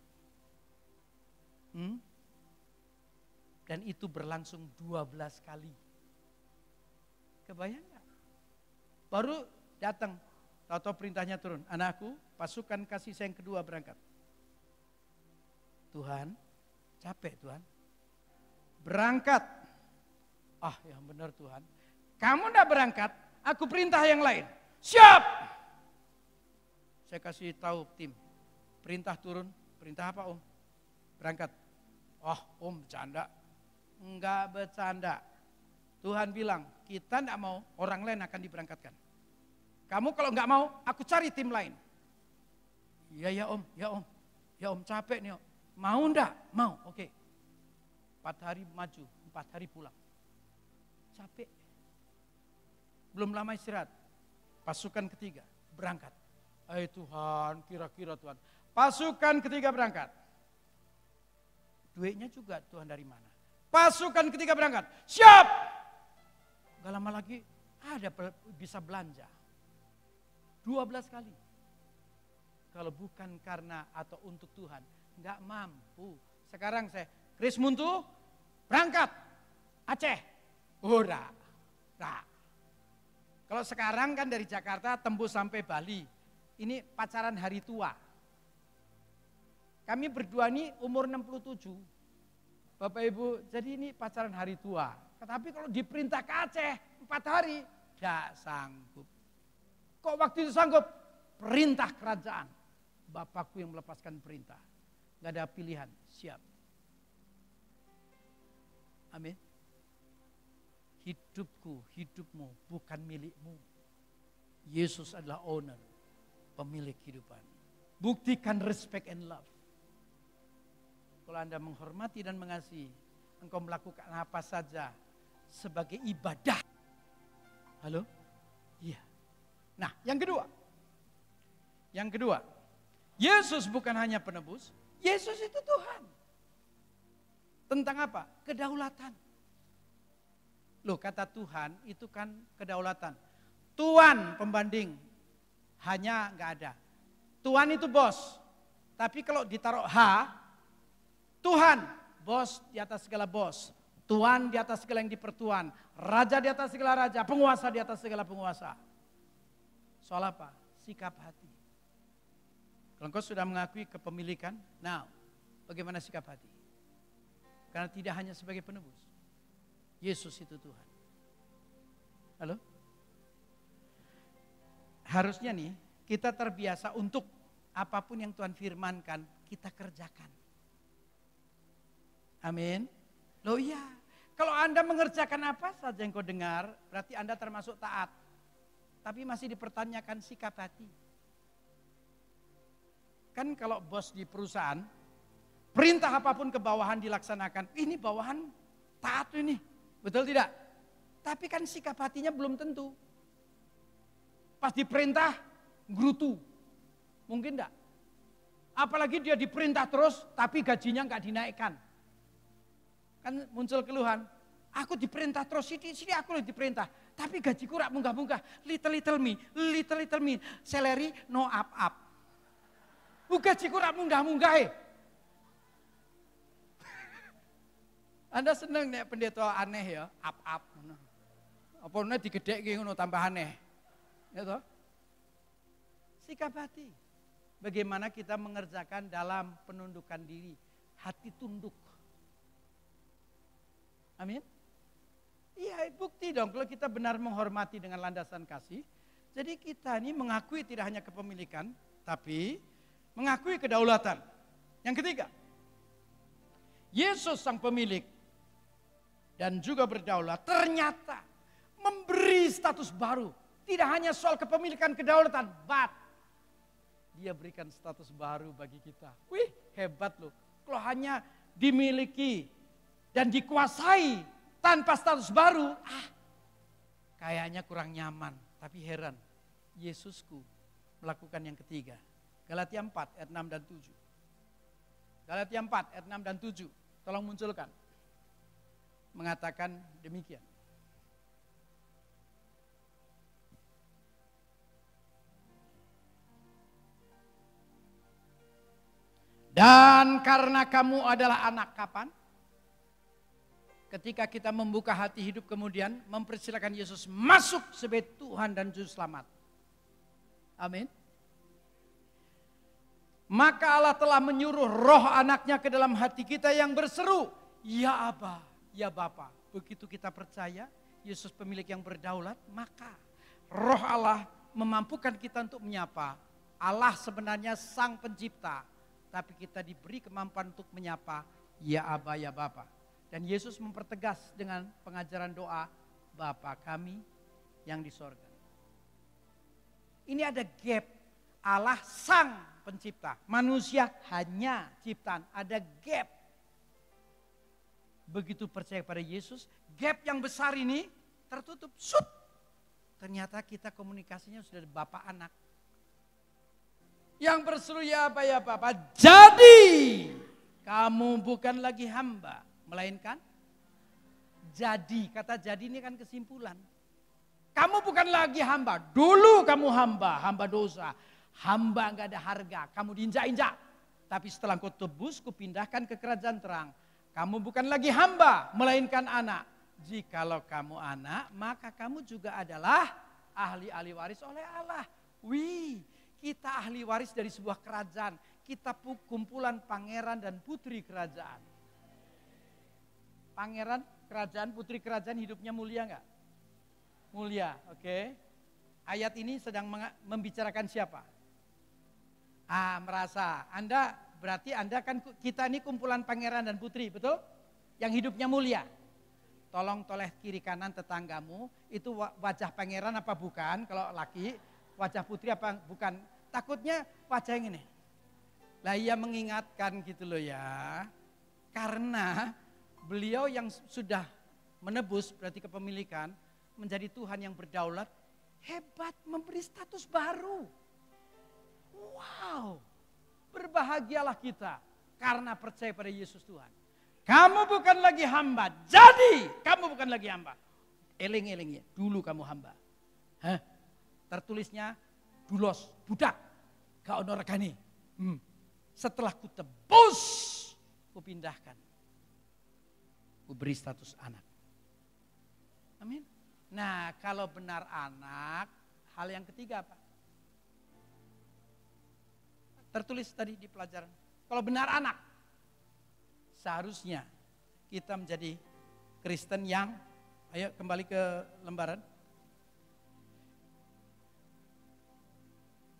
Dan itu berlangsung 12 kali. Kebayang gak? Baru datang, tahu-tahu perintahnya turun. Anakku, pasukan kasih sayang kedua berangkat. Tuhan, capek Tuhan. Berangkat. Ah yang benar Tuhan. Kamu enggak berangkat, aku perintah yang lain. Siap. Saya kasih tahu tim. Perintah turun, perintah apa Om? Berangkat. Oh Om bercanda. Enggak bercanda. Tuhan bilang, kita enggak mau, orang lain akan diberangkatkan. Kamu kalau enggak mau, aku cari tim lain. Iya ya Om, ya Om. Ya Om capek nih Om. Mau enggak? Mau, oke. 4 hari maju, 4 hari pulang. Capek. Belum lama istirahat. Pasukan ketiga berangkat. Tuhan, kira-kira Tuhan. Pasukan ketiga berangkat. Duitnya juga Tuhan dari mana? Pasukan ketiga berangkat. Siap! Gak lama lagi ada bisa belanja. 12 kali. Kalau bukan karena atau untuk Tuhan, enggak mampu. Sekarang saya, Kris Muntu, berangkat. Aceh. Ora. Nah. Kalau sekarang kan dari Jakarta tembus sampai Bali. Ini pacaran hari tua. Kami berdua ini umur 67. Bapak Ibu, jadi ini pacaran hari tua. Tapi kalau diperintah ke Aceh 4 hari, enggak sanggup. Kok waktu itu sanggup? Perintah kerajaan. Bapakku yang melepaskan perintah. Gak ada pilihan, siap. Amin. Hidupku, hidupmu bukan milikmu. Yesus adalah owner, pemilik kehidupan. Buktikan respect and love. Kalau Anda menghormati dan mengasihi, engkau melakukan apa saja sebagai ibadah. Halo? Iya. Nah, yang kedua. Yesus bukan hanya penebus, Yesus itu Tuhan. Tentang apa? Kedaulatan. Loh, kata Tuhan itu kan kedaulatan. Tuan pembanding Hanya nggak ada. Tuhan itu bos. Tapi kalau ditaruh H, Tuhan bos di atas segala bos. Tuhan di atas segala yang dipertuan. Raja di atas segala raja. Penguasa di atas segala penguasa. Soal apa? Sikap hati. Kalau engkau sudah mengakui kepemilikan, nah bagaimana sikap hati? Karena tidak hanya sebagai penebus. Yesus itu Tuhan. Halo? Harusnya nih kita terbiasa untuk apapun yang Tuhan firmankan kita kerjakan. Amin. Loh iya, kalau Anda mengerjakan apa saja yang kau dengar, berarti Anda termasuk taat. Tapi masih dipertanyakan sikap hati. Kan kalau bos di perusahaan, perintah apapun ke bawahan dilaksanakan. Ini bawahan taat ini, betul tidak? Tapi kan sikap hatinya belum tentu. Pas diperintah, gerutu. Mungkin enggak. Apalagi dia diperintah terus, tapi gajinya enggak dinaikkan. Kan muncul keluhan, aku diperintah terus, sini aku diperintah. Tapi gajiku rak munggah-munggah, little me, salary no up. Gajiku rak munggah-munggah. Anda seneng nek pendeta aneh ya, up. Apa nek digedhekke ngono tambah aneh. Ya toh? Sikap hati. Bagaimana kita mengerjakan dalam penundukan diri, hati tunduk. Amin. Iya, bukti dong kalau kita benar menghormati dengan landasan kasih. Jadi kita ini mengakui tidak hanya kepemilikan, tapi mengakui kedaulatan. Yang ketiga, Yesus sang pemilik dan juga berdaulat ternyata memberi status baru. Tidak hanya soal kepemilikan kedaulatan, but dia berikan status baru bagi kita. Wih, hebat loh. Kalau hanya dimiliki dan dikuasai tanpa status baru, kayaknya kurang nyaman. Tapi heran, Yesusku melakukan yang ketiga. Galatia 4 ayat 6 dan 7. Galatia 4 ayat 6 dan 7. Tolong munculkan. Mengatakan demikian. Dan karena kamu adalah anak kapan? Ketika kita membuka hati hidup kemudian mempersilakan Yesus masuk sebagai Tuhan dan Juru Selamat. Amin. Maka Allah telah menyuruh roh anaknya ke dalam hati kita yang berseru, ya Aba, ya Bapa. Begitu kita percaya Yesus pemilik yang berdaulat, maka roh Allah memampukan kita untuk menyapa. Allah sebenarnya sang pencipta, tapi kita diberi kemampuan untuk menyapa, ya Aba, ya Bapa. Dan Yesus mempertegas dengan pengajaran doa, Bapa kami yang di sorga. Ini ada gap, Allah sang pencipta, manusia hanya ciptaan, ada gap. Begitu percaya pada Yesus, gap yang besar ini tertutup, ternyata kita komunikasinya sudah Bapa anak. Yang berseru ya Bapa, jadi kamu bukan lagi hamba. Melainkan jadi, kata jadi ini kan kesimpulan. Kamu bukan lagi hamba, dulu kamu hamba dosa, hamba enggak ada harga, kamu diinjak-injak. Tapi setelah kau tebus, kau pindahkan ke kerajaan terang. Kamu bukan lagi hamba, melainkan anak. Jikalau kamu anak, maka kamu juga adalah ahli waris oleh Allah. Wih, kita ahli waris dari sebuah kerajaan. Kita kumpulan pangeran dan putri kerajaan. Pangeran kerajaan, putri kerajaan hidupnya mulia enggak? Mulia, oke. Ayat ini sedang membicarakan siapa? Merasa. Berarti Anda kan, kita ini kumpulan pangeran dan putri, betul? Yang hidupnya mulia. Tolong toleh kiri kanan tetanggamu, itu wajah pangeran apa bukan? Kalau laki, wajah putri apa bukan? Takutnya wajah yang ini. Lah ia mengingatkan gitu loh ya. Karena beliau yang sudah menebus, berarti kepemilikan, menjadi Tuhan yang berdaulat, hebat, memberi status baru. Wow, berbahagialah kita karena percaya pada Yesus Tuhan. Kamu bukan lagi hamba, jadi kamu bukan lagi hamba. Eling-eling ya, dulu kamu hamba. Tertulisnya dulos, budak, gak ono regane. Setelah ku tebus, ku pindahkan. Ku beri status anak. Amin. Nah, kalau benar anak, hal yang ketiga apa? Tertulis tadi di pelajaran. Kalau benar anak, seharusnya kita menjadi Kristen yang, ayo kembali ke lembaran.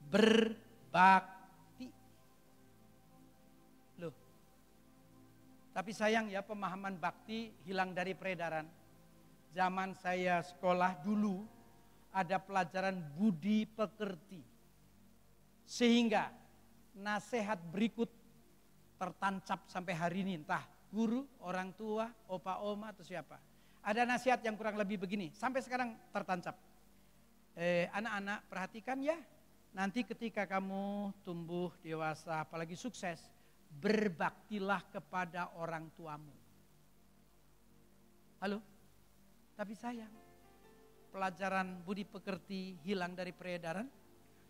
Berbakti. Loh. Tapi sayang ya, pemahaman bakti hilang dari peredaran. Zaman saya sekolah dulu ada pelajaran budi pekerti. Sehingga nasihat berikut tertancap sampai hari ini, entah guru, orang tua, opa, oma atau siapa. Ada nasihat yang kurang lebih begini, sampai sekarang tertancap. Anak-anak perhatikan ya, nanti ketika kamu tumbuh dewasa, apalagi sukses, berbaktilah kepada orang tuamu. Halo? Tapi sayang, pelajaran budi pekerti hilang dari peredaran,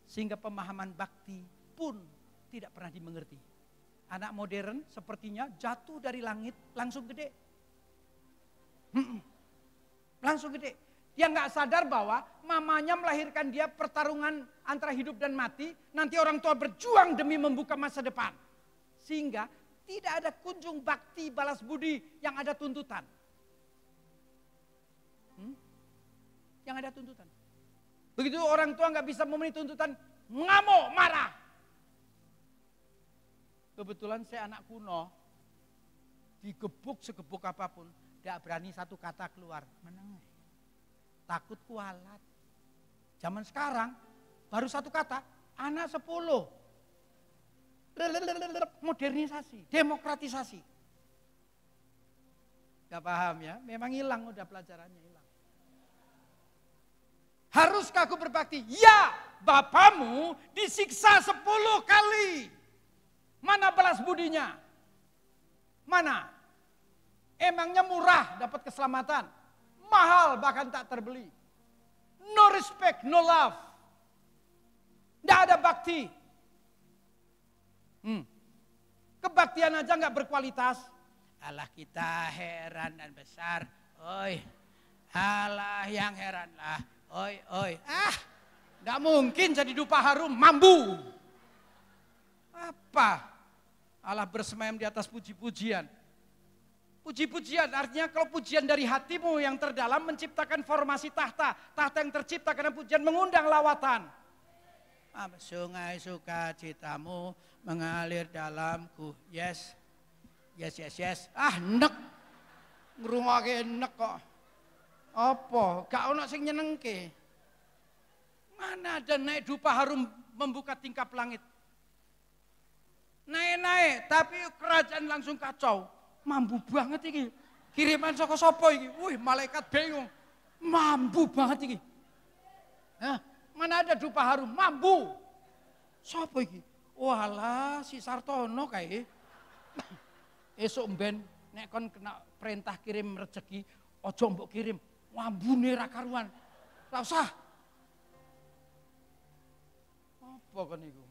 sehingga pemahaman bakti pun tidak pernah dimengerti. Anak modern sepertinya jatuh dari langit langsung gede. Langsung gede. Dia nggak sadar bahwa mamanya melahirkan dia pertarungan antara hidup dan mati. Nanti orang tua berjuang demi membuka masa depan. Sehingga tidak ada kunjung bakti balas budi, yang ada tuntutan. Yang ada tuntutan. Begitu orang tua nggak bisa memenuhi tuntutan, ngamuk, marah. Kebetulan saya anak kuno, digebuk segebuk apapun, tidak berani satu kata keluar. Meneng. Takut kualat. Zaman sekarang baru satu kata, anak 10. Modernisasi, demokratisasi. Gak paham ya, memang hilang udah pelajarannya hilang. Haruskah aku berbakti? Ya, bapamu disiksa 10 kali. Mana balas budinya? Mana? Emangnya murah dapat keselamatan? Mahal bahkan tak terbeli. No respect, no love. Tidak ada bakti. Kebaktian aja nggak berkualitas. Allah kita heran dan besar. Oi, Allah yang heran lah. Oi. Nggak mungkin jadi dupa harum, mambu. Apa? Allah bersemayam di atas puji-pujian. Puji-pujian artinya kalau pujian dari hatimu yang terdalam menciptakan formasi tahta. Tahta yang tercipta karena pujian mengundang lawatan. Sungai sukacitamu mengalir dalamku. Yes. Nek. Ngrungokake nek kok. Apa? Gak ono sing nyenengke. Mana ada naik dupa harum membuka tingkap langit. Naik, tapi kerajaan langsung kacau. Mampu banget ini. Kiriman saka sapa iki? Wih, malaikat bingung. Mampu banget ini. Mana ada dupa harum? Mampu. Sapa iki? Walah, si Sartono kae. Esuk mben nek kon kena perintah kirim rezeki, aja mbok kirim. Wambune ra karuan. Ora usah. Apa kon niku?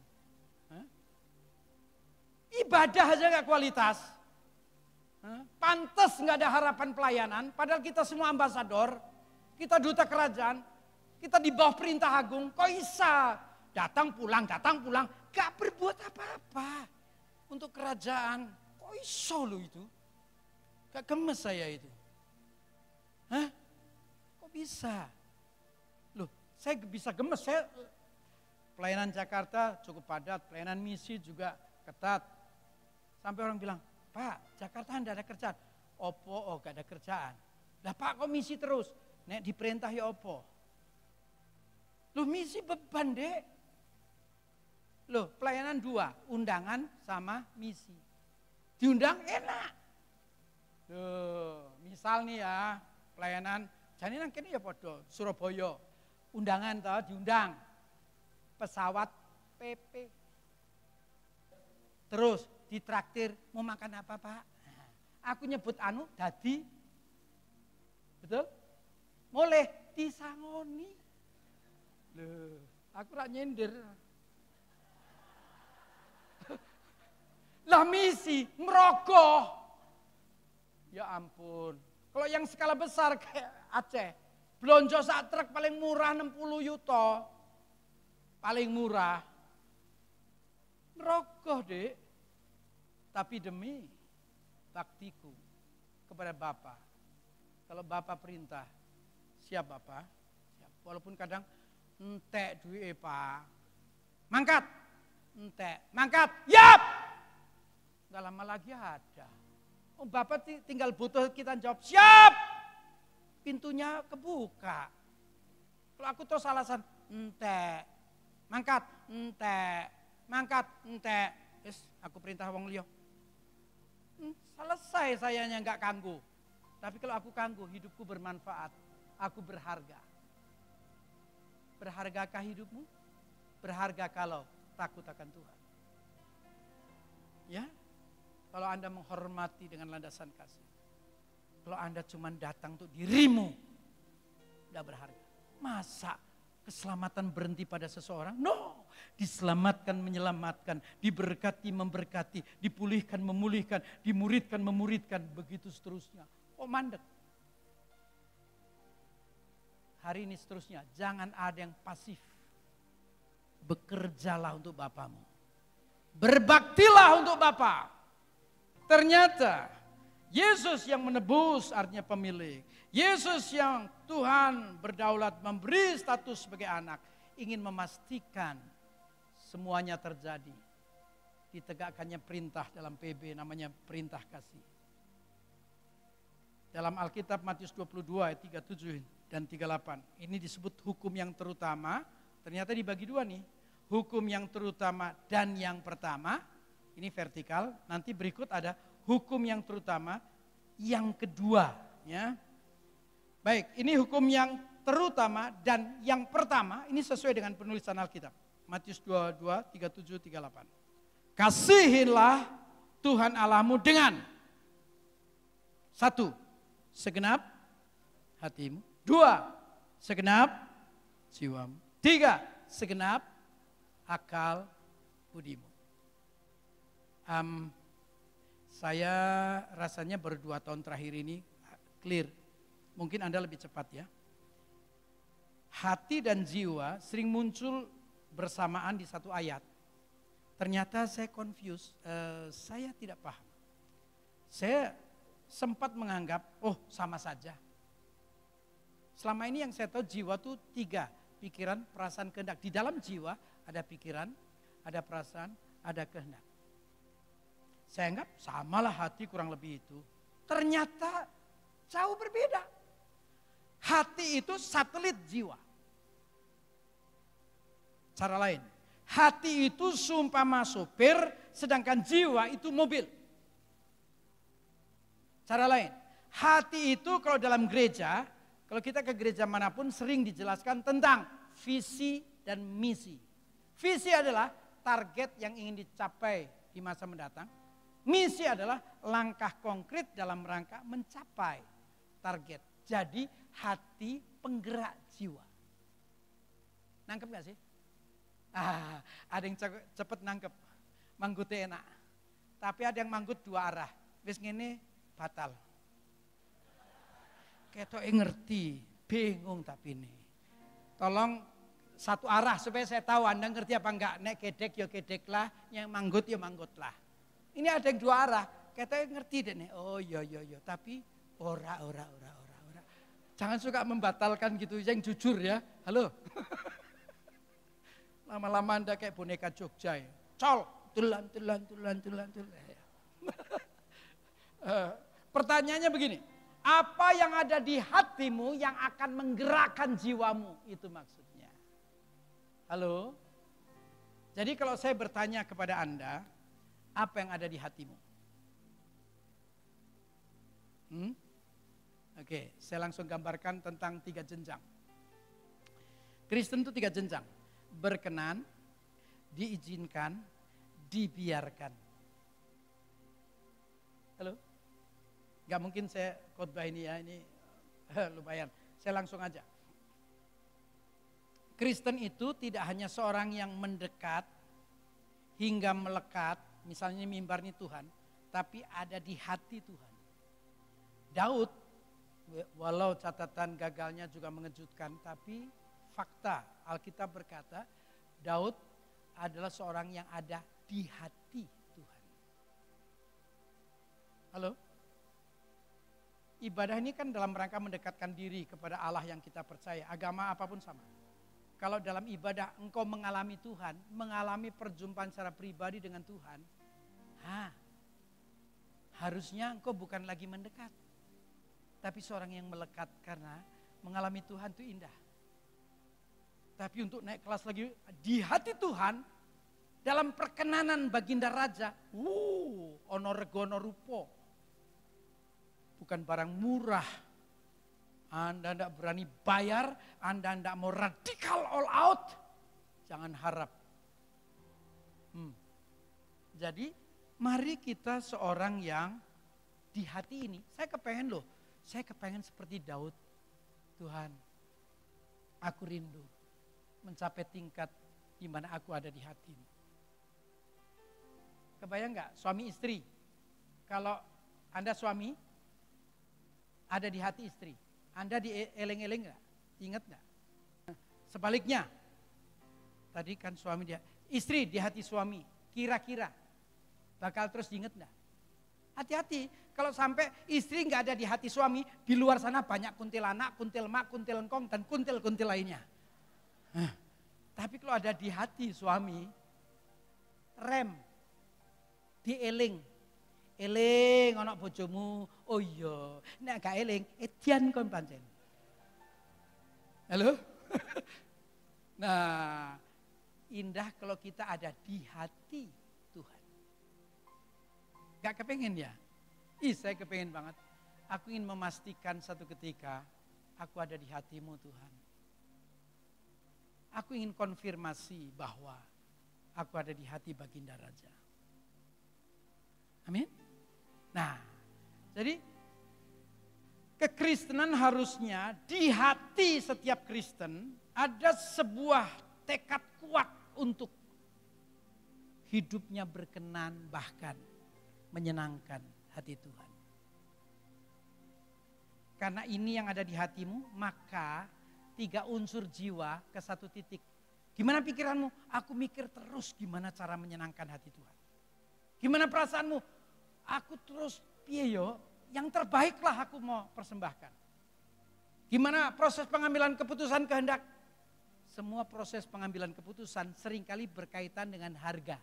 Ibadah aja gak kualitas. Pantes gak ada harapan pelayanan, padahal kita semua ambasador, kita duta kerajaan, kita di bawah perintah agung, kok bisa datang pulang, gak berbuat apa-apa untuk kerajaan. Kok iso lo itu? Gak gemes saya itu. Kok bisa? Loh, saya bisa gemes, saya pelayanan Jakarta cukup padat, pelayanan misi juga ketat. Sampai orang bilang, Pak, Jakarta tidak ada kerjaan. Opo, gak ada kerjaan. Lah Pak, kok misi terus? Nek diperintah ya opo? Loh misi beban dek. Loh pelayanan 2, undangan sama misi. Diundang enak. Loh misal nih ya, pelayanan, jadi nang kene ya podo, Surabaya. Undangan toh diundang. Pesawat PP. Terus ditraktir, mau makan apa Pak? Aku nyebut anu dadi. Betul? Boleh disangoni. Loh, Aku rak nyindir. Lah misi, ngerogoh. Ya ampun. Kalau yang skala besar kayak Aceh, belonjo sak truk paling murah 60 yuto. Paling murah. Ngerogoh, Dek. Tapi demi baktiku kepada Bapa. Kalau Bapa perintah, siap Bapa. Siap. Walaupun kadang entek duit Pak. Mangkat. Entek. Mangkat. Yap. Gak lama lagi ada. Oh Bapak tinggal butuh kita jawab. Siap. Pintunya kebuka. Kalau aku terus alasan. Entek. Mangkat. Entek. Mangkat. Entek. Yes, aku perintah wong liya. Selesai sayanya gak kanggu. Tapi kalau aku kanggu, hidupku bermanfaat. Aku berharga. Berhargakah hidupmu? Berharga kalau takut akan Tuhan. Ya, kalau Anda menghormati dengan landasan kasih. Kalau Anda cuma datang untuk dirimu, tidak berharga. Masa keselamatan berhenti pada seseorang? No, diselamatkan menyelamatkan, diberkati memberkati, dipulihkan memulihkan, dimuridkan memuridkan, begitu seterusnya. Oh mandek. Hari ini seterusnya, jangan ada yang pasif. Bekerjalah untuk Bapamu. Berbaktilah untuk Bapa. Ternyata Yesus yang menebus artinya pemilik. Yesus yang Tuhan berdaulat memberi status sebagai anak. Ingin memastikan semuanya terjadi. Ditegakkannya perintah dalam PB namanya perintah kasih. Dalam Alkitab Matius 22 ayat 37 dan 38. Ini disebut hukum yang terutama. Ternyata dibagi dua nih. Hukum yang terutama dan yang pertama. Ini vertikal. Nanti berikut ada hukum yang terutama yang kedua. Ya. Baik, ini hukum yang terutama dan yang pertama. Ini sesuai dengan penulisan Alkitab. Matius 22, 37, 38. Kasihilah Tuhan Allahmu dengan satu, segenap hatimu. Dua, segenap jiwamu. Tiga, segenap akal budimu. Saya rasanya baru 2 tahun terakhir ini clear. Mungkin Anda lebih cepat ya. Hati dan jiwa sering muncul bersamaan di satu ayat. Ternyata saya confused, saya tidak paham. Saya sempat menganggap, oh sama saja. Selama ini yang saya tahu jiwa itu 3, pikiran, perasaan, kehendak. Di dalam jiwa ada pikiran, ada perasaan, ada kehendak. Saya anggap samalah hati kurang lebih itu. Ternyata jauh berbeda. Hati itu satelit jiwa. Cara lain, hati itu seumpama sopir, sedangkan jiwa itu mobil. Cara lain, hati itu kalau dalam gereja, kalau kita ke gereja manapun sering dijelaskan tentang visi dan misi. Visi adalah target yang ingin dicapai di masa mendatang. Misi adalah langkah konkret dalam rangka mencapai target. Jadi hati penggerak jiwa. Nangkep gak sih? Ada yang cepet nangkep. Manggutnya enak. Tapi ada yang manggut 2 arah. Wis ngene batal. Ketoke ngerti, bingung tapi ini. Tolong 1 arah supaya saya tahu Anda ngerti apa enggak. Nek kedek ya kedek lah, yang manggut ya manggut lah. Ini ada yang 2 arah. Ketoke ngerti deh nih. Oh iya, tapi ora. Jangan suka membatalkan gitu, yang jujur ya. Halo. Lama-lama Anda kayak boneka Jogja ya. Col, tulan. Pertanyaannya begini. Apa yang ada di hatimu yang akan menggerakkan jiwamu? Itu maksudnya. Halo. Jadi kalau saya bertanya kepada Anda, apa yang ada di hatimu? Oke, saya langsung gambarkan tentang 3 jenjang. Kristen itu 3 jenjang. Berkenan, diizinkan, dibiarkan. Halo? Gak mungkin saya khotbah ini ya, ini lumayan. Saya langsung aja. Kristen itu tidak hanya seorang yang mendekat hingga melekat, misalnya mimbarnya Tuhan, tapi ada di hati Tuhan. Daud, walau catatan gagalnya juga mengejutkan, tapi fakta Alkitab berkata Daud adalah seorang yang ada di hati Tuhan. Halo? Ibadah ini kan dalam rangka mendekatkan diri kepada Allah yang kita percaya, agama apapun sama. Kalau dalam ibadah engkau mengalami Tuhan, mengalami perjumpaan secara pribadi dengan Tuhan, harusnya engkau bukan lagi mendekat, tapi seorang yang melekat karena mengalami Tuhan itu indah. Tapi untuk naik kelas lagi di hati Tuhan, dalam perkenanan baginda raja, ono regono rupo. Bukan barang murah. Anda tidak berani bayar, Anda tidak mau radikal all out, jangan harap. Jadi mari kita seorang yang di hati ini, saya kepengen seperti Daud. Tuhan, aku rindu mencapai tingkat di mana aku ada di hati-Mu. Kebayang nggak suami istri? Kalau Anda suami, ada di hati istri. Anda dieling-eling nggak? Ingat nggak? Sebaliknya, tadi kan suami dia, istri di hati suami, kira-kira bakal terus diingat nggak? Hati-hati, kalau sampai istri nggak ada di hati suami, di luar sana banyak kuntilanak, kuntil mak, kuntil engkong, dan kuntil-kuntil lainnya. Tapi kalau ada di hati suami, rem, dieling. Eling anak bojomu, oh iya, nek gak eling, edian kon pancen. Halo? Nah, indah kalau kita ada di hati Tuhan. Gak kepengen ya? Saya kepengen banget. Aku ingin memastikan satu ketika, aku ada di hati-Mu Tuhan. Aku ingin konfirmasi bahwa aku ada di hati baginda raja. Amin. Nah, jadi kekristenan harusnya di hati setiap Kristen ada sebuah tekad kuat untuk hidupnya berkenan bahkan menyenangkan hati Tuhan. Karena ini yang ada di hatimu, maka 3 unsur jiwa ke 1 titik. Gimana pikiranmu? Aku mikir terus gimana cara menyenangkan hati Tuhan. Gimana perasaanmu? Aku terus piye yo, yang terbaiklah aku mau persembahkan. Gimana proses pengambilan keputusan kehendak? Semua proses pengambilan keputusan seringkali berkaitan dengan harga.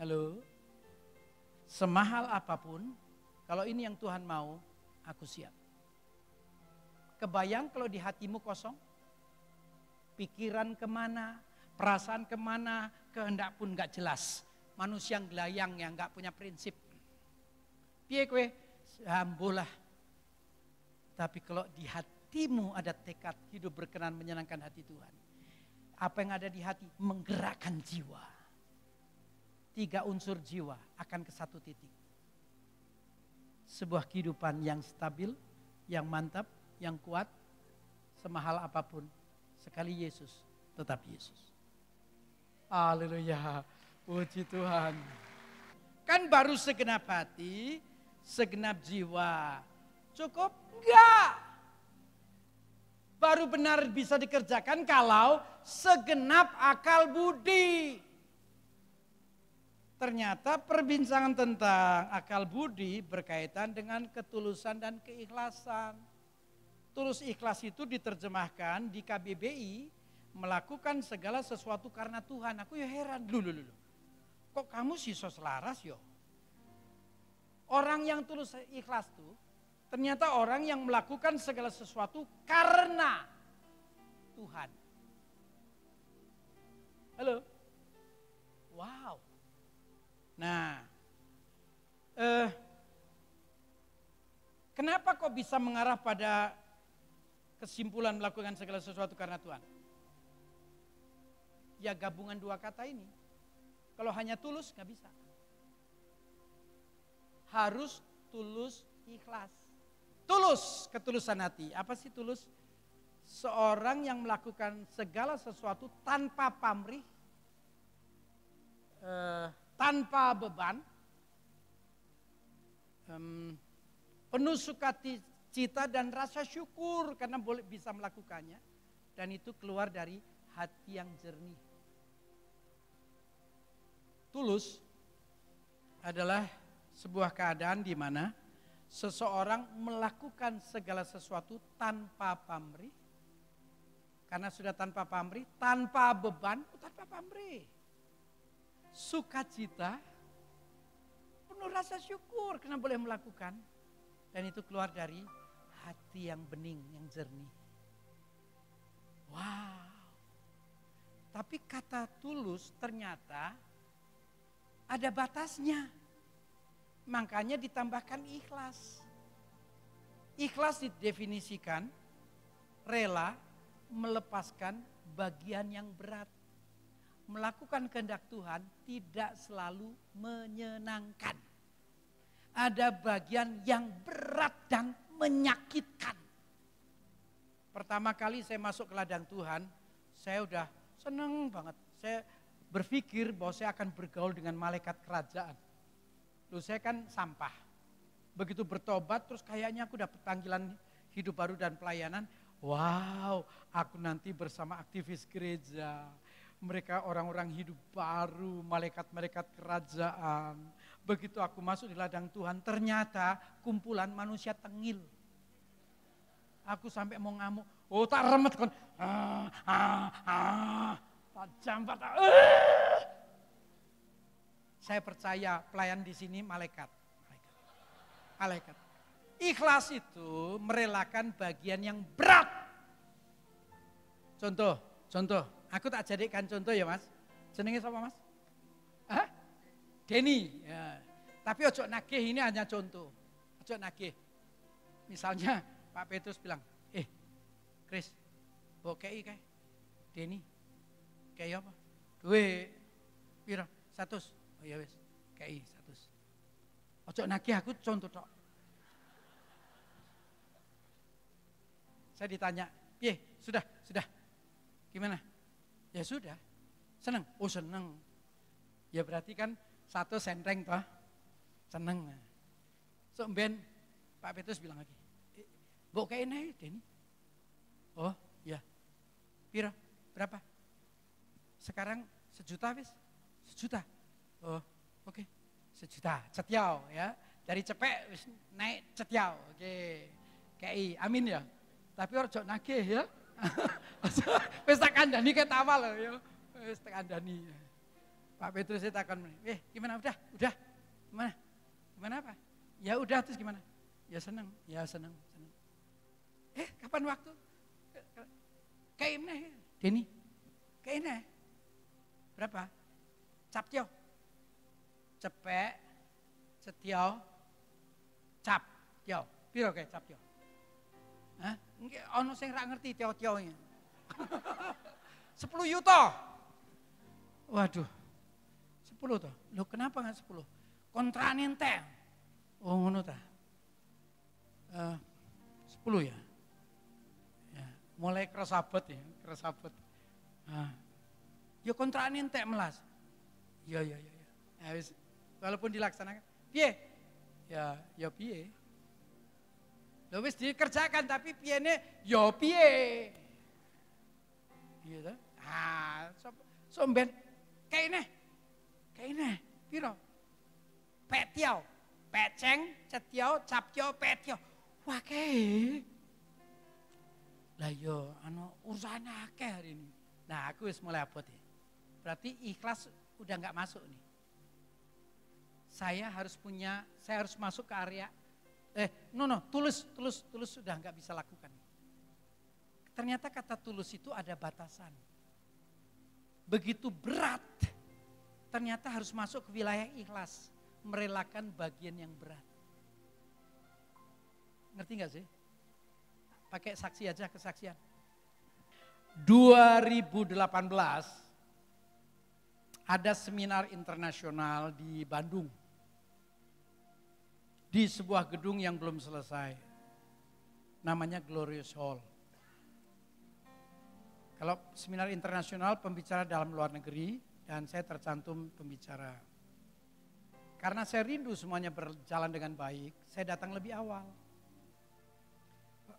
Halo? Semahal apapun, kalau ini yang Tuhan mau, aku siap. Kebayang kalau di hatimu kosong? Pikiran kemana, perasaan kemana, kehendak pun gak jelas. Manusia yang gelayang yang gak punya prinsip. Piye kowe? Ambolah. Tapi kalau di hatimu ada tekad hidup berkenan menyenangkan hati Tuhan. Apa yang ada di hati menggerakkan jiwa. 3 unsur jiwa akan ke 1 titik. Sebuah kehidupan yang stabil, yang mantap, yang kuat, semahal apapun. Sekali Yesus, tetap Yesus. Haleluya. Puji Tuhan. Kan baru segenap hati, segenap jiwa. Cukup? Enggak. Baru benar bisa dikerjakan kalau segenap akal budi. Ternyata perbincangan tentang akal budi berkaitan dengan ketulusan dan keikhlasan. Tulus ikhlas itu diterjemahkan di KBBI melakukan segala sesuatu karena Tuhan. Aku ya heran. Loh. Kok kamu sih selaras yo? Orang yang tulus ikhlas tuh ternyata orang yang melakukan segala sesuatu karena Tuhan. Halo? Wow. Nah, kenapa kok bisa mengarah pada kesimpulan melakukan segala sesuatu karena Tuhan? Ya gabungan 2 kata ini. Kalau hanya tulus gak bisa. Harus tulus ikhlas. Tulus, ketulusan hati. Apa sih tulus? seorang yang melakukan segala sesuatu tanpa pamrih, tanpa beban, penuh sukacita dan rasa syukur karena boleh bisa melakukannya. Dan itu keluar dari hati yang jernih. Tulus adalah sebuah keadaan di mana seseorang melakukan segala sesuatu tanpa pamrih. Karena sudah tanpa pamrih, tanpa beban, tanpa pamrih. Sukacita, penuh rasa syukur karena boleh melakukan. Dan itu keluar dari hati yang bening, yang jernih. Wow. Tapi kata tulus ternyata ada batasnya. Makanya ditambahkan ikhlas. Ikhlas didefinisikan rela melepaskan bagian yang berat. Melakukan kehendak Tuhan tidak selalu menyenangkan. Ada bagian yang berat dan menyakitkan. Pertama kali saya masuk ke ladang Tuhan, saya udah seneng banget. Saya berpikir bahwa saya akan bergaul dengan malaikat kerajaan. Loh, saya kan sampah. Begitu bertobat terus kayaknya aku dapat panggilan hidup baru dan pelayanan. Wow, aku nanti bersama aktivis gereja. Mereka orang-orang hidup baru, malaikat-malaikat kerajaan. Begitu aku masuk di ladang Tuhan, ternyata kumpulan manusia tengil. Aku sampai mau ngamuk, oh tak remet kan. Tajam patah. Saya percaya pelayan di sini malaikat. Malaikat. Ikhlas itu merelakan bagian yang berat. Contoh. Aku tak jadikan contoh ya Mas. Jenenge siapa Mas? Hah? Denny. Ya. Tapi ojo nagih ini hanya contoh. Ojo nagih. Misalnya Pak Petrus bilang, Chris, bawa kei kayak Denny. Kayak apa? Duit. Piro? 100. Oh ya wes, kei 100. Ojo nagih aku contoh tok. Saya ditanya, sudah. Gimana? Ya sudah, seneng. Oh seneng. Ya berarti kan 1 senteng toh, seneng. So ben Pak Petrus bilang lagi, mbok kene Denny. Oh ya, piro? Berapa? Sekarang 1 juta wis, 1 juta. Oh oke, 1 juta, cetiau ya. Dari cepek wis naik cetiau, oke. KI, amin ya. Tapi ojo nagih ya. Wis tak kandhani ketawa lho ya. Wis tak kandhani. Pak Petrus saya takon, gimana udah? Gimana apa? Ya udah terus gimana? Ya seneng. Kapan waktu? Kayak mana Denny? Kayak mana? Berapa? Captio. Cepek, cetiau, cap, tio. Piro kayak cap tio? Hah? Ono sing ra ngerti tio-tionya. 10 yuto. Waduh. 10 toh. Loh kenapa enggak 10? Kontrane entek. Oh ngono ta. 10 ya. Ya, mulai keresabet ya, keresabet. Ya kontrane entek melas. Ya. Ya wis, walaupun dilaksanakan. Piye? Ya piye? Lho wis dikerjakan tapi piyene ya piye. Gitu. Somben kayak ini, piro? Petiau, peceng, cetiau, captio, petiau. Wah kayak. Lah yo, urusan akeh hari ini. Nah aku wis mulai abot ya. Berarti ikhlas udah nggak masuk nih. Saya harus masuk ke area. Tulus sudah nggak bisa lakukan. Ternyata kata tulus itu ada batasan. Begitu berat, ternyata harus masuk ke wilayah ikhlas. Merelakan bagian yang berat. Ngerti gak sih? Pakai saksi aja, kesaksian. 2018 ada seminar internasional di Bandung. Di sebuah gedung yang belum selesai. Namanya Glorious Hall. Kalau seminar internasional pembicara dalam luar negeri dan saya tercantum pembicara. Karena saya rindu semuanya berjalan dengan baik, saya datang lebih awal.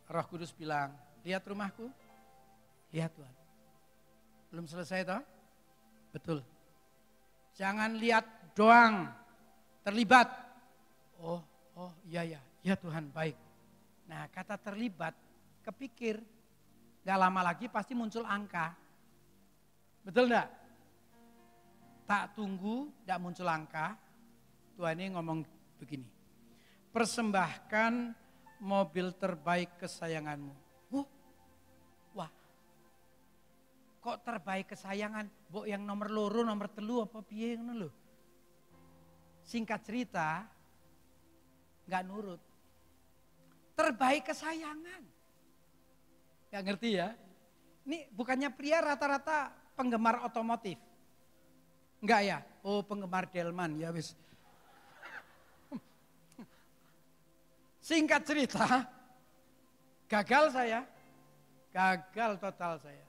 Roh Kudus bilang, lihat rumahku? Lihat Tuhan. Belum selesai toh? Betul. Jangan lihat doang, terlibat. Oh iya Tuhan baik. Nah kata terlibat, kepikir, gak lama lagi pasti muncul angka. Betul enggak? Tak tunggu, gak muncul angka. Tuhan ini ngomong begini. Persembahkan mobil terbaik kesayanganmu. Wah, kok terbaik kesayangan? Mbok yang nomor loro, nomor telu apa piye ngono lho. Singkat cerita, gak nurut. Terbaik kesayangan. Gak ngerti ya? Ini bukannya pria rata-rata penggemar otomotif. Enggak ya? Oh penggemar Delman, ya wis. Singkat cerita, gagal saya. Gagal total saya.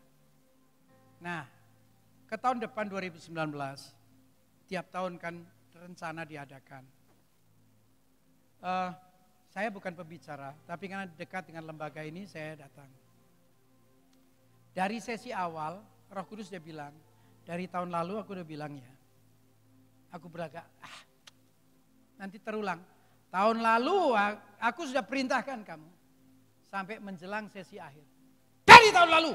Nah, ke tahun depan 2019, tiap tahun kan rencana diadakan. Saya bukan pembicara, tapi karena dekat dengan lembaga ini saya datang. Dari sesi awal, Roh Kudus dia bilang, dari tahun lalu aku udah bilang ya, aku beragak, nanti terulang. Tahun lalu aku sudah perintahkan kamu, sampai menjelang sesi akhir. Dari tahun lalu,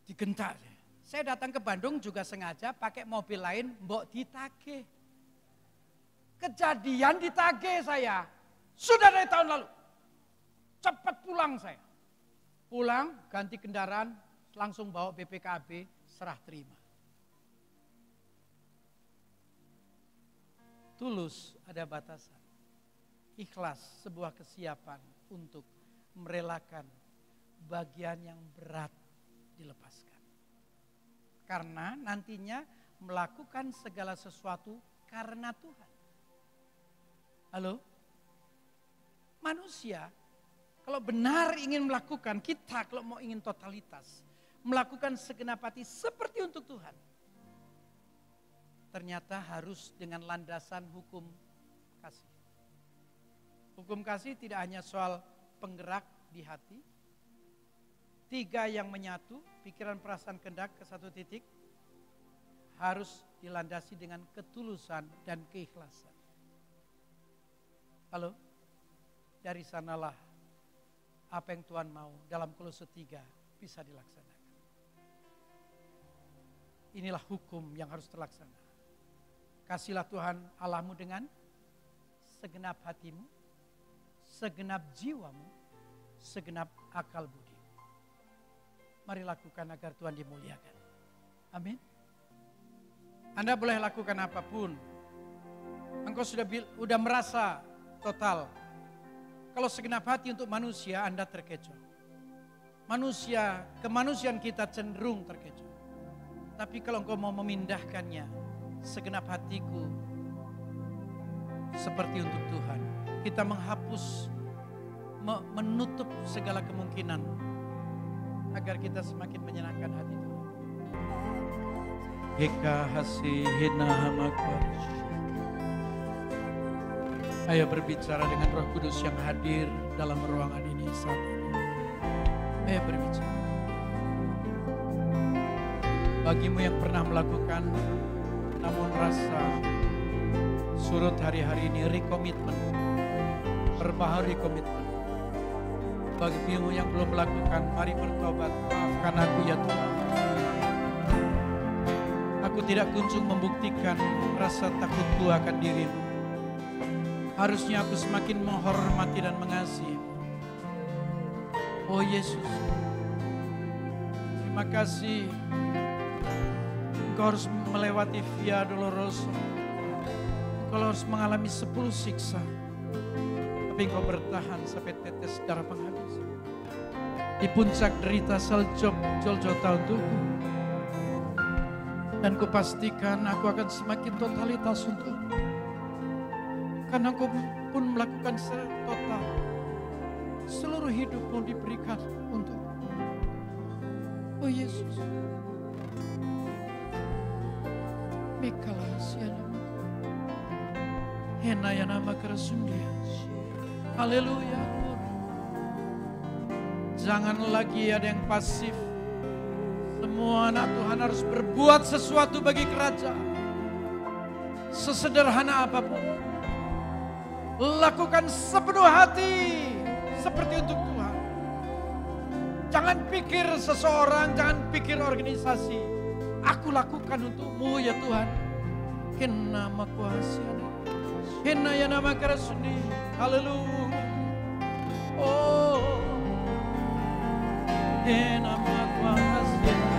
digentak. Saya datang ke Bandung juga sengaja pakai mobil lain, mbok ditagih. Kejadian ditagih saya. Sudah dari tahun lalu. Cepat pulang saya. Pulang, ganti kendaraan, langsung bawa BPKB, serah terima. Tulus ada batasan. Ikhlas sebuah kesiapan untuk merelakan bagian yang berat dilepaskan. Karena nantinya melakukan segala sesuatu karena Tuhan. Halo? Manusia kalau benar ingin melakukan, kita kalau mau ingin totalitas, melakukan segenap hati seperti untuk Tuhan. Ternyata harus dengan landasan hukum kasih. Hukum kasih tidak hanya soal penggerak di hati. 3 yang menyatu, pikiran, perasaan, kehendak ke satu titik. Harus dilandasi dengan ketulusan dan keikhlasan. Halo? Dari sanalah apa yang Tuhan mau dalam Kolose 3 bisa dilaksanakan. Inilah hukum yang harus terlaksana. Kasihlah Tuhan Allahmu dengan segenap hatimu, segenap jiwamu, segenap akal budi. Mari lakukan agar Tuhan dimuliakan. Amin. Anda boleh lakukan apapun. Engkau sudah merasa total. Kalau segenap hati untuk manusia, Anda terkecoh. Kemanusiaan kita cenderung terkecoh. Tapi kalau engkau mau memindahkannya, segenap hatiku seperti untuk Tuhan. Kita menghapus, menutup segala kemungkinan agar kita semakin menyenangkan hati Tuhan. Eka hasihina hamakarish. Ayo berbicara dengan Roh Kudus yang hadir dalam ruangan ini saat ini. Ayo berbicara. Bagimu yang pernah melakukan namun rasa surut hari-hari ini rekomitmen, perbaharui komitmen. Bagimu yang belum melakukan, mari bertobat. Maafkan aku ya Tuhan. Aku tidak kunjung membuktikan rasa takutku akan dirimu. Harusnya aku semakin menghormati dan mengasihi. Oh Yesus, terima kasih. Engkau harus melewati Via Dolorosa. Engkau harus mengalami 10 siksa. Tapi engkau bertahan sampai tetes darah penghabis. Di puncak derita salju Golgota untukku. Dan kupastikan aku akan semakin totalitas untukmu. Karena engkau pun melakukan secara total. Seluruh hidupmu diberikan untukmu. Oh Yesus. Mekalas ya nama. Hena ya nama keresundia. Haleluya. Jangan lagi ada yang pasif. Semua anak Tuhan harus berbuat sesuatu bagi kerajaan. Sesederhana apapun. Lakukan sepenuh hati seperti untuk Tuhan. Jangan pikir seseorang, jangan pikir organisasi. Aku lakukan untukmu ya Tuhan. Hina nama kuasa. Hina ya nama kerasundi. Haleluya. Oh. Hina nama kuasa.